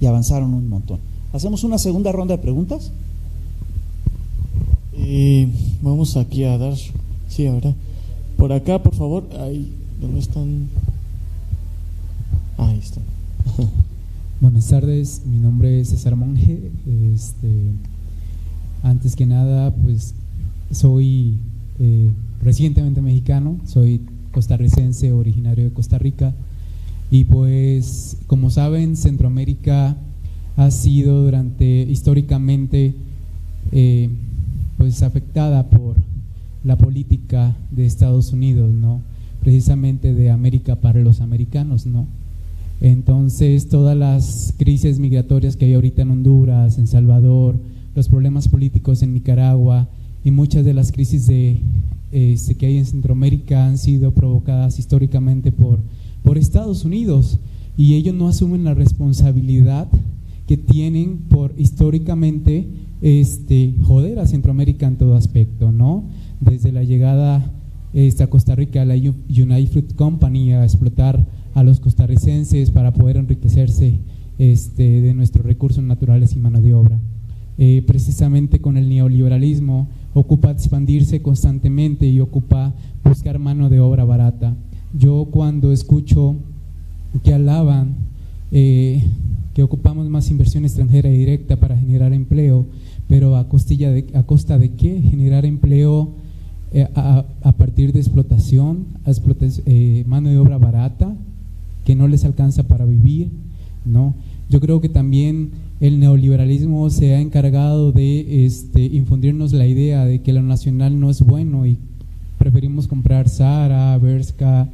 Speaker 2: y avanzaron un montón. ¿Hacemos una segunda ronda de preguntas?
Speaker 1: Vamos aquí a dar, sí, ahora. Por acá, por favor. Ahí, ¿dónde están? Ahí están.
Speaker 9: Buenas tardes, mi nombre es César Monge. Antes que nada, pues soy recientemente mexicano, soy costarricense, originario de Costa Rica, y pues como saben, Centroamérica ha sido históricamente pues afectada por la política de Estados Unidos, ¿no? Precisamente de América para los americanos, ¿no? Entonces todas las crisis migratorias que hay ahorita en Honduras, en Salvador, los problemas políticos en Nicaragua y muchas de las crisis que hay en Centroamérica han sido provocadas históricamente por Estados Unidos, y ellos no asumen la responsabilidad que tienen por históricamente joder a Centroamérica en todo aspecto, ¿no? Desde la llegada a Costa Rica a la United Fruit Company a explotar a los costarricenses para poder enriquecerse de nuestros recursos naturales y mano de obra. Precisamente con el neoliberalismo ocupa expandirse constantemente y ocupa buscar mano de obra barata. Yo cuando escucho que alaban que ocupamos más inversión extranjera y directa para generar empleo, pero a costa de qué? Generar empleo a partir de explotación, mano de obra barata que no les alcanza para vivir, ¿no? Yo creo que también el neoliberalismo se ha encargado de infundirnos la idea de que lo nacional no es bueno y preferimos comprar Zara, Bershka,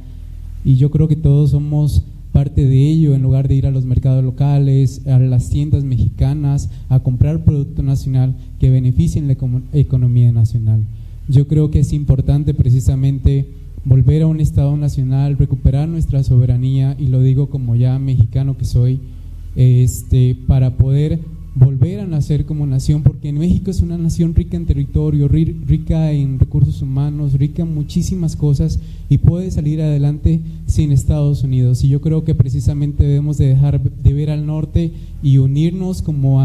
Speaker 9: y yo creo que todos somos parte de ello, en lugar de ir a los mercados locales, a las tiendas mexicanas, a comprar producto nacional que beneficien la economía nacional. Yo creo que es importante precisamente volver a un Estado nacional, recuperar nuestra soberanía, y lo digo como ya mexicano que soy, para poder volver a nacer como nación, porque en México es una nación rica en territorio, rica en recursos humanos, rica en muchísimas cosas, y puede salir adelante sin Estados Unidos. Y yo creo que precisamente debemos de dejar de ver al norte y unirnos como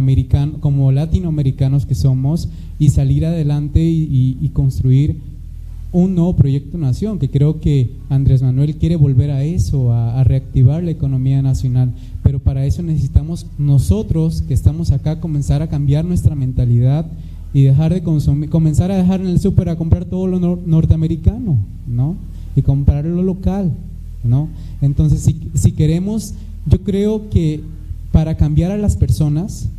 Speaker 9: latinoamericanos que somos, y salir adelante y construir un nuevo proyecto nación, que creo que Andrés Manuel quiere volver a eso, a reactivar la economía nacional. Pero para eso necesitamos nosotros que estamos acá comenzar a cambiar nuestra mentalidad y dejar de consumir, comenzar a dejar en el súper a comprar todo lo norteamericano, ¿no? Y comprar lo local, ¿no? Entonces, si queremos, yo creo que para cambiar a las personas,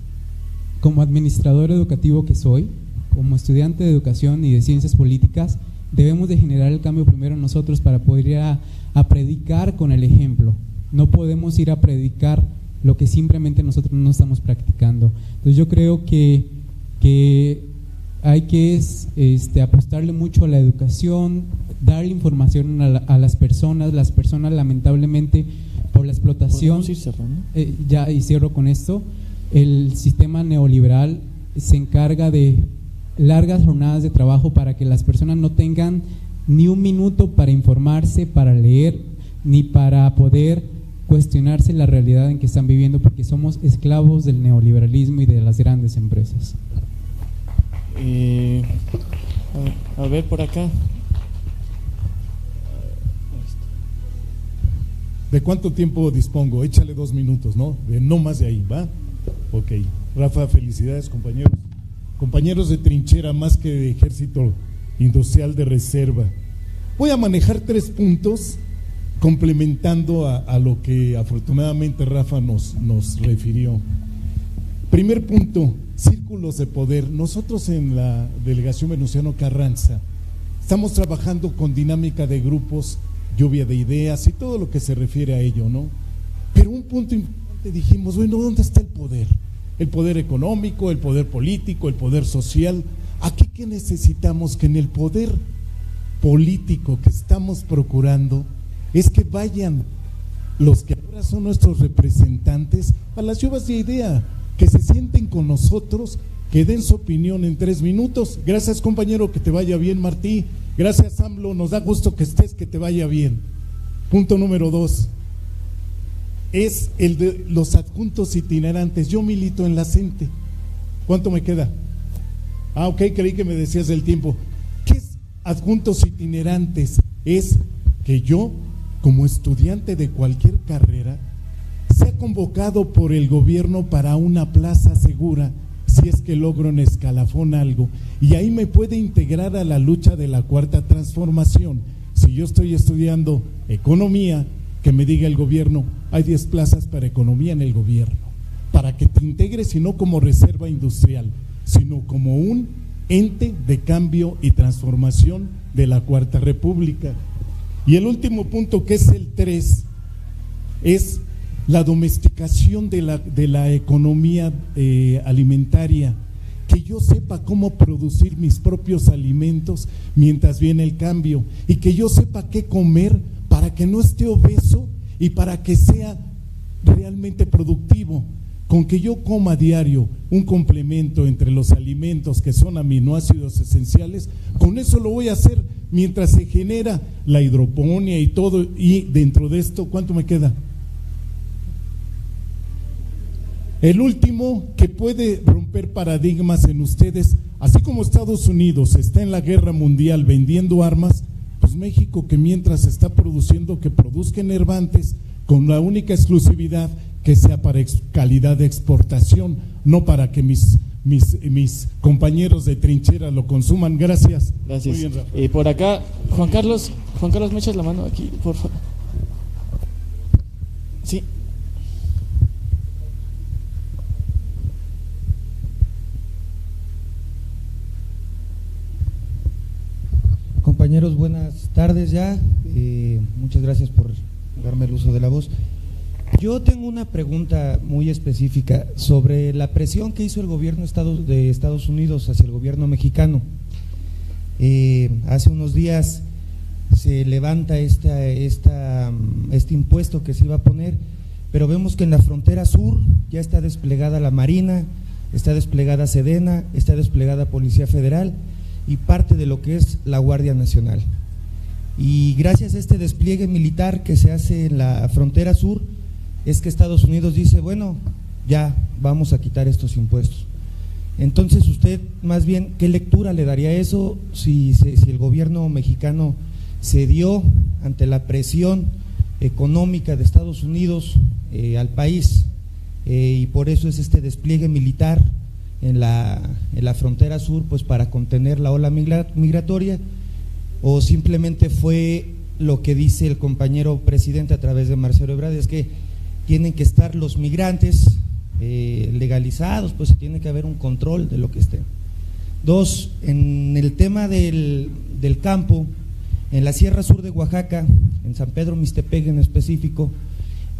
Speaker 9: como administrador educativo que soy, como estudiante de educación y de ciencias políticas, debemos de generar el cambio primero nosotros para poder ir a predicar con el ejemplo. No podemos ir a predicar lo que simplemente nosotros no estamos practicando. Entonces yo creo que hay que apostarle mucho a la educación, darle información a las personas. Las personas lamentablemente por la explotación, ya y cierro con esto, el sistema neoliberal se encarga de largas jornadas de trabajo para que las personas no tengan ni un minuto para informarse, para leer, ni para poder cuestionarse la realidad en que están viviendo, porque somos esclavos del neoliberalismo y de las grandes empresas.
Speaker 1: A ver por acá.
Speaker 10: ¿De cuánto tiempo dispongo? Échale 2 minutos, ¿no? No más de ahí, ¿va? Ok. Rafa, felicidades, compañeros. Compañeros de trinchera, más que de ejército industrial de reserva. Voy a manejar 3 puntos complementando a lo que afortunadamente Rafa nos refirió. Primer punto, círculos de poder. Nosotros en la delegación Venustiano Carranza estamos trabajando con dinámica de grupos, lluvia de ideas y todo lo que se refiere a ello, ¿no? Pero un punto importante, dijimos, bueno, ¿dónde está el poder? El poder económico, el poder político, el poder social. Aquí que necesitamos que en el poder político que estamos procurando es que vayan los que ahora son nuestros representantes a las lluvias de idea, que se sienten con nosotros, que den su opinión en 3 minutos. Gracias, compañero, que te vaya bien, Martí. Gracias, AMLO, nos da gusto que estés, que te vaya bien. Punto número 2 es el de los adjuntos itinerantes. Yo milito en la CENTE. ¿Cuánto me queda? Ok, creí que me decías del tiempo. ¿Qué es adjuntos itinerantes? Es que yo, como estudiante de cualquier carrera, sea convocado por el gobierno para una plaza segura, si es que logro en escalafón algo, y ahí me puede integrar a la lucha de la cuarta transformación. Si yo estoy estudiando economía, que me diga el gobierno, hay 10 plazas para economía en el gobierno, para que te integres, y no como reserva industrial, sino como un ente de cambio y transformación de la Cuarta República. Y el último punto, que es el 3, es la domesticación de la economía alimentaria, que yo sepa cómo producir mis propios alimentos mientras viene el cambio, y que yo sepa qué comer para que no esté obeso y para que sea realmente productivo. Con que yo coma a diario un complemento entre los alimentos que son aminoácidos esenciales, con eso lo voy a hacer mientras se genera la hidroponía y todo. Y dentro de esto, ¿cuánto me queda? El último, que puede romper paradigmas en ustedes, así como Estados Unidos está en la guerra mundial vendiendo armas, pues México, que mientras está produciendo, que produzca enervantes con la única exclusividad que sea para calidad de exportación, no para que mis compañeros de trinchera lo consuman. Gracias.
Speaker 1: Gracias.
Speaker 10: Muy bien, Rafa.
Speaker 1: Y por acá, Juan Carlos, ¿me echas la mano aquí, por favor? Sí.
Speaker 11: Compañeros, buenas tardes ya. Muchas gracias por darme el uso de la voz. Yo tengo una pregunta muy específica sobre la presión que hizo el gobierno de Estados Unidos hacia el gobierno mexicano. Hace unos días se levanta este impuesto que se iba a poner, pero vemos que en la frontera sur ya está desplegada la Marina, está desplegada Sedena, está desplegada Policía Federal y parte de lo que es la Guardia Nacional. Y gracias a este despliegue militar que se hace en la frontera sur, es que Estados Unidos dice, bueno, ya vamos a quitar estos impuestos. Entonces usted, más bien, ¿qué lectura le daría a eso si el gobierno mexicano cedió ante la presión económica de Estados Unidos al país, y por eso es este despliegue militar en la frontera sur, pues para contener la ola migratoria, o simplemente fue lo que dice el compañero presidente a través de Marcelo Ebrard, es que tienen que estar los migrantes legalizados, pues tiene que haber un control de lo que estén. Dos, en el tema del campo, en la Sierra Sur de Oaxaca, en San Pedro Mixtepec en específico,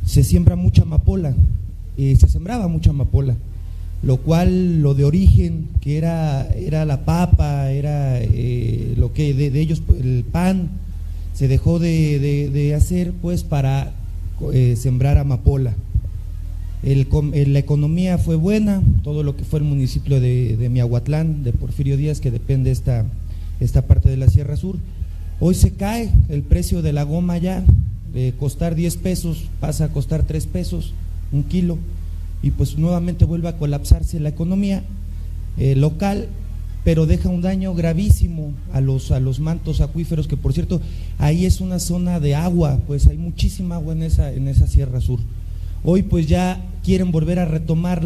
Speaker 11: se siembra mucha amapola, se sembraba mucha amapola, lo cual lo de origen, que era la papa, era lo que de ellos, el pan, se dejó de hacer pues para sembrar amapola. La economía fue buena, todo lo que fue el municipio de Miahuatlán, de Porfirio Díaz, que depende esta parte de la Sierra Sur. Hoy se cae el precio de la goma ya, de costar 10 pesos pasa a costar 3 pesos un kilo, y pues nuevamente vuelve a colapsarse la economía local, pero deja un daño gravísimo a los mantos acuíferos, que por cierto ahí es una zona de agua, pues hay muchísima agua en esa Sierra Sur. Hoy pues ya quieren volver a retomar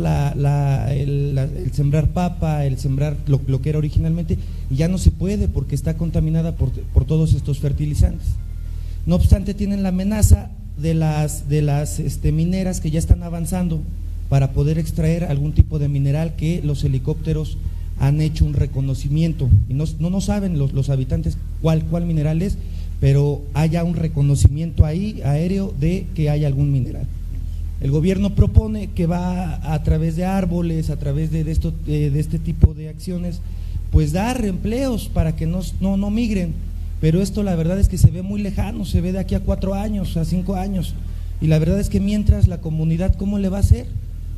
Speaker 11: el sembrar papa, el sembrar lo que era originalmente, y ya no se puede porque está contaminada por todos estos fertilizantes. No obstante, tienen la amenaza de las mineras que ya están avanzando para poder extraer algún tipo de mineral que los helicópteros han hecho un reconocimiento, y no saben los habitantes cuál mineral es, pero haya un reconocimiento ahí aéreo de que hay algún mineral. El gobierno propone que va a través de árboles, a través de este tipo de acciones, pues dar empleos para que no migren, pero esto la verdad es que se ve muy lejano, se ve de aquí a 4 años, a 5 años, y la verdad es que mientras la comunidad, ¿cómo le va a hacer?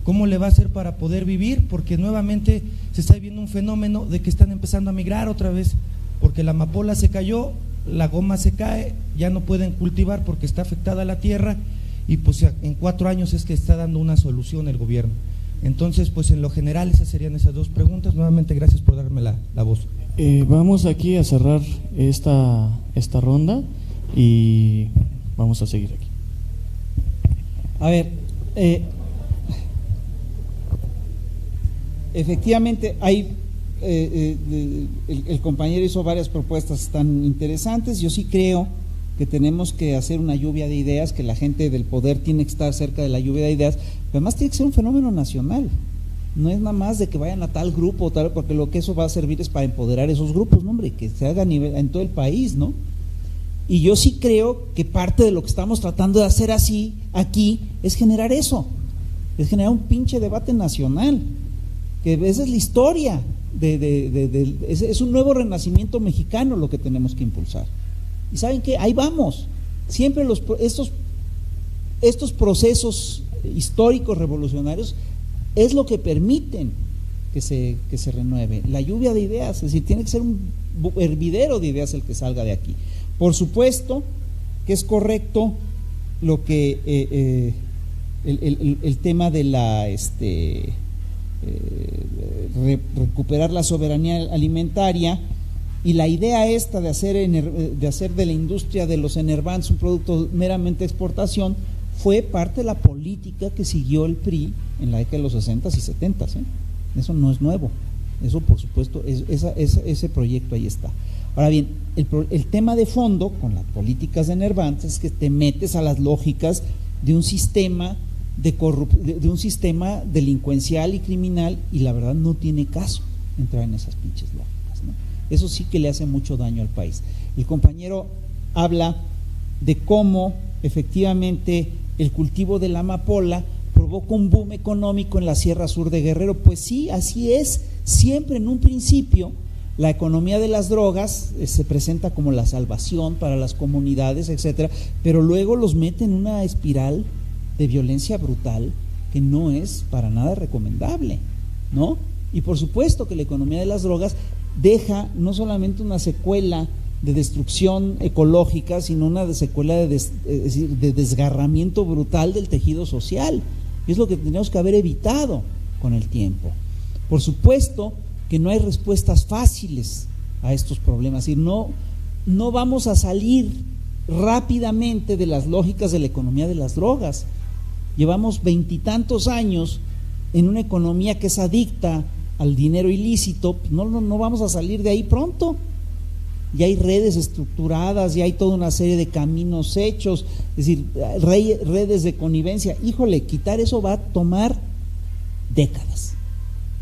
Speaker 11: ¿Cómo le va a hacer para poder vivir? Porque nuevamente se está viendo un fenómeno de que están empezando a migrar otra vez, porque la amapola se cayó, la goma se cae, ya no pueden cultivar porque está afectada la tierra, y pues en 4 años es que está dando una solución el gobierno. Entonces, pues en lo general esas serían esas 2 preguntas. Nuevamente gracias por darme la voz.
Speaker 1: Vamos aquí a cerrar esta ronda y vamos a seguir aquí.
Speaker 2: A ver, efectivamente hay el compañero hizo varias propuestas tan interesantes. Yo sí creo que tenemos que hacer una lluvia de ideas, que la gente del poder tiene que estar cerca de la lluvia de ideas, pero además tiene que ser un fenómeno nacional. No es nada más de que vayan a tal grupo o tal, porque lo que eso va a servir es para empoderar esos grupos, ¿no, hombre? Que se haga en todo el país, ¿no? Y yo sí creo que parte de lo que estamos tratando de hacer aquí es generar eso, es generar un pinche debate nacional, que esa es la historia es un nuevo renacimiento mexicano lo que tenemos que impulsar. Y ¿saben qué? Ahí vamos. Siempre estos procesos históricos revolucionarios es lo que permiten que se renueve. La lluvia de ideas, es decir, tiene que ser un hervidero de ideas el que salga de aquí. Por supuesto que es correcto lo que el tema de la recuperar la soberanía alimentaria. Y la idea esta de hacer de la industria de los enervantes un producto meramente de exportación fue parte de la política que siguió el PRI en la década de los 60s y 70s. Eso no es nuevo, eso por supuesto, ese proyecto ahí está. Ahora bien, el tema de fondo con las políticas de enervantes es que te metes a las lógicas de un sistema de un sistema delincuencial y criminal, y la verdad no tiene caso entrar en esas pinches lógicas, ¿no? Eso sí que le hace mucho daño al país. El compañero habla de cómo efectivamente el cultivo de la amapola provoca un boom económico en la Sierra Sur de Guerrero. Pues sí, así es. Siempre en un principio la economía de las drogas se presenta como la salvación para las comunidades, etcétera, pero luego los mete en una espiral de violencia brutal que no es para nada recomendable, ¿no? Y por supuesto que la economía de las drogas deja no solamente una secuela de destrucción ecológica, sino una secuela de desgarramiento brutal del tejido social. Y es lo que tenemos que haber evitado con el tiempo. Por supuesto que no hay respuestas fáciles a estos problemas, y no vamos a salir rápidamente de las lógicas de la economía de las drogas. Llevamos 20 y tantos años en una economía que es adicta al dinero ilícito. No vamos a salir de ahí pronto. Ya hay redes estructuradas, ya hay toda una serie de caminos hechos, es decir, redes de connivencia. Híjole, quitar eso va a tomar décadas,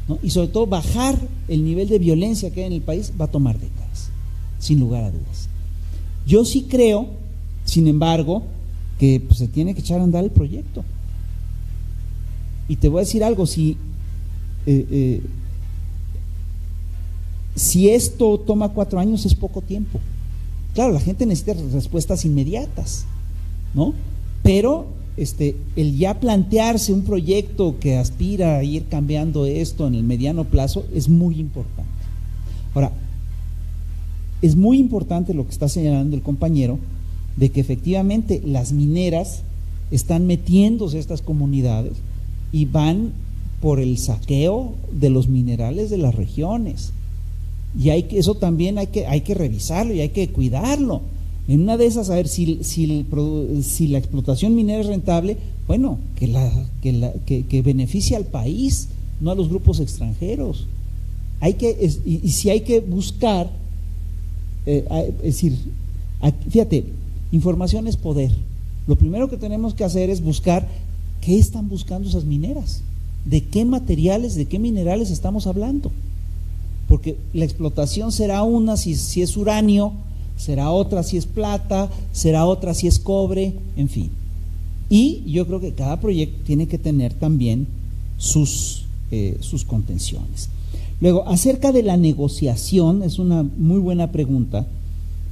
Speaker 2: ¿no? Y sobre todo bajar el nivel de violencia que hay en el país va a tomar décadas, sin lugar a dudas. Yo sí creo, sin embargo, que pues, se tiene que echar a andar el proyecto. Y te voy a decir algo, si esto toma 4 años es poco tiempo. Claro, la gente necesita respuestas inmediatas, ¿no? Pero el ya plantearse un proyecto que aspira a ir cambiando esto en el mediano plazo es muy importante. Ahora, es muy importante lo que está señalando el compañero, de que efectivamente las mineras están metiéndose a estas comunidades y van por el saqueo de los minerales de las regiones. Y eso también hay que revisarlo y hay que cuidarlo. En una de esas, a ver, si la explotación minera es rentable, bueno, que beneficie al país, no a los grupos extranjeros. Y si hay que buscar, es decir, fíjate, información es poder. Lo primero que tenemos que hacer es buscar qué están buscando esas mineras, de qué materiales, de qué minerales estamos hablando. Porque la explotación será una si es uranio, será otra si es plata, será otra si es cobre, en fin. Y yo creo que cada proyecto tiene que tener también sus contenciones. Luego, acerca de la negociación, es una muy buena pregunta,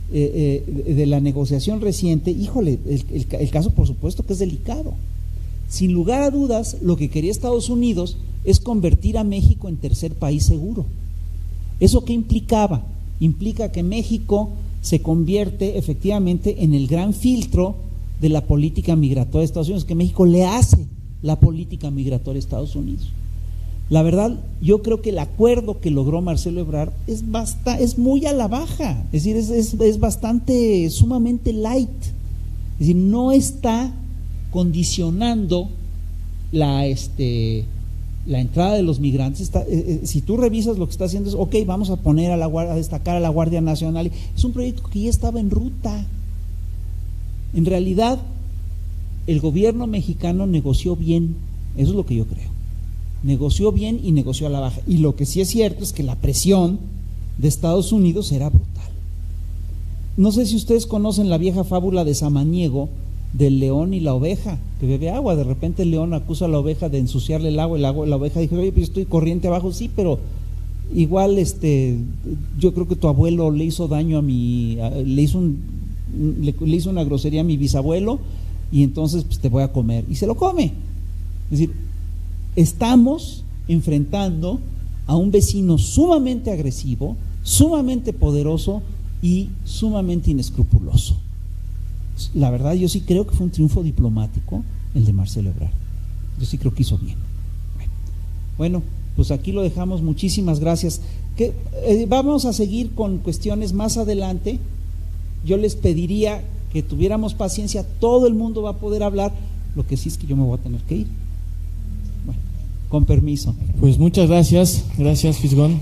Speaker 2: de la negociación reciente. Híjole, el caso por supuesto que es delicado. Sin lugar a dudas, lo que quería Estados Unidos es convertir a México en tercer país seguro. ¿Eso qué implicaba? Implica que México se convierte efectivamente en el gran filtro de la política migratoria de Estados Unidos, que México le hace la política migratoria a Estados Unidos. La verdad, yo creo que el acuerdo que logró Marcelo Ebrard es muy a la baja, es decir, es bastante, sumamente light, es decir, no está condicionando la entrada de los migrantes. Si tú revisas lo que está haciendo es, ok, vamos a poner a destacar a la Guardia Nacional. Es un proyecto que ya estaba en ruta. En realidad, el gobierno mexicano negoció bien, eso es lo que yo creo. Negoció bien y negoció a la baja. Y lo que sí es cierto es que la presión de Estados Unidos era brutal. No sé si ustedes conocen la vieja fábula de Samaniego, del león y la oveja que bebe agua. De repente el león acusa a la oveja de ensuciarle el agua, la oveja dijo, oye, pues estoy corriente abajo. Sí, pero igual yo creo que tu abuelo le hizo daño a le hizo una grosería a mi bisabuelo, y entonces pues te voy a comer, y se lo come. Es decir, estamos enfrentando a un vecino sumamente agresivo, sumamente poderoso y sumamente inescrupuloso. La verdad, yo sí creo que fue un triunfo diplomático el de Marcelo Ebrard. Yo sí creo que hizo bien. Bueno, pues aquí lo dejamos. Muchísimas gracias. Vamos a seguir con cuestiones más adelante. Yo les pediría que tuviéramos paciencia. Todo el mundo va a poder hablar. Lo que sí es que yo me voy a tener que ir. Bueno, con permiso.
Speaker 1: Pues muchas gracias. Gracias, Fisgón.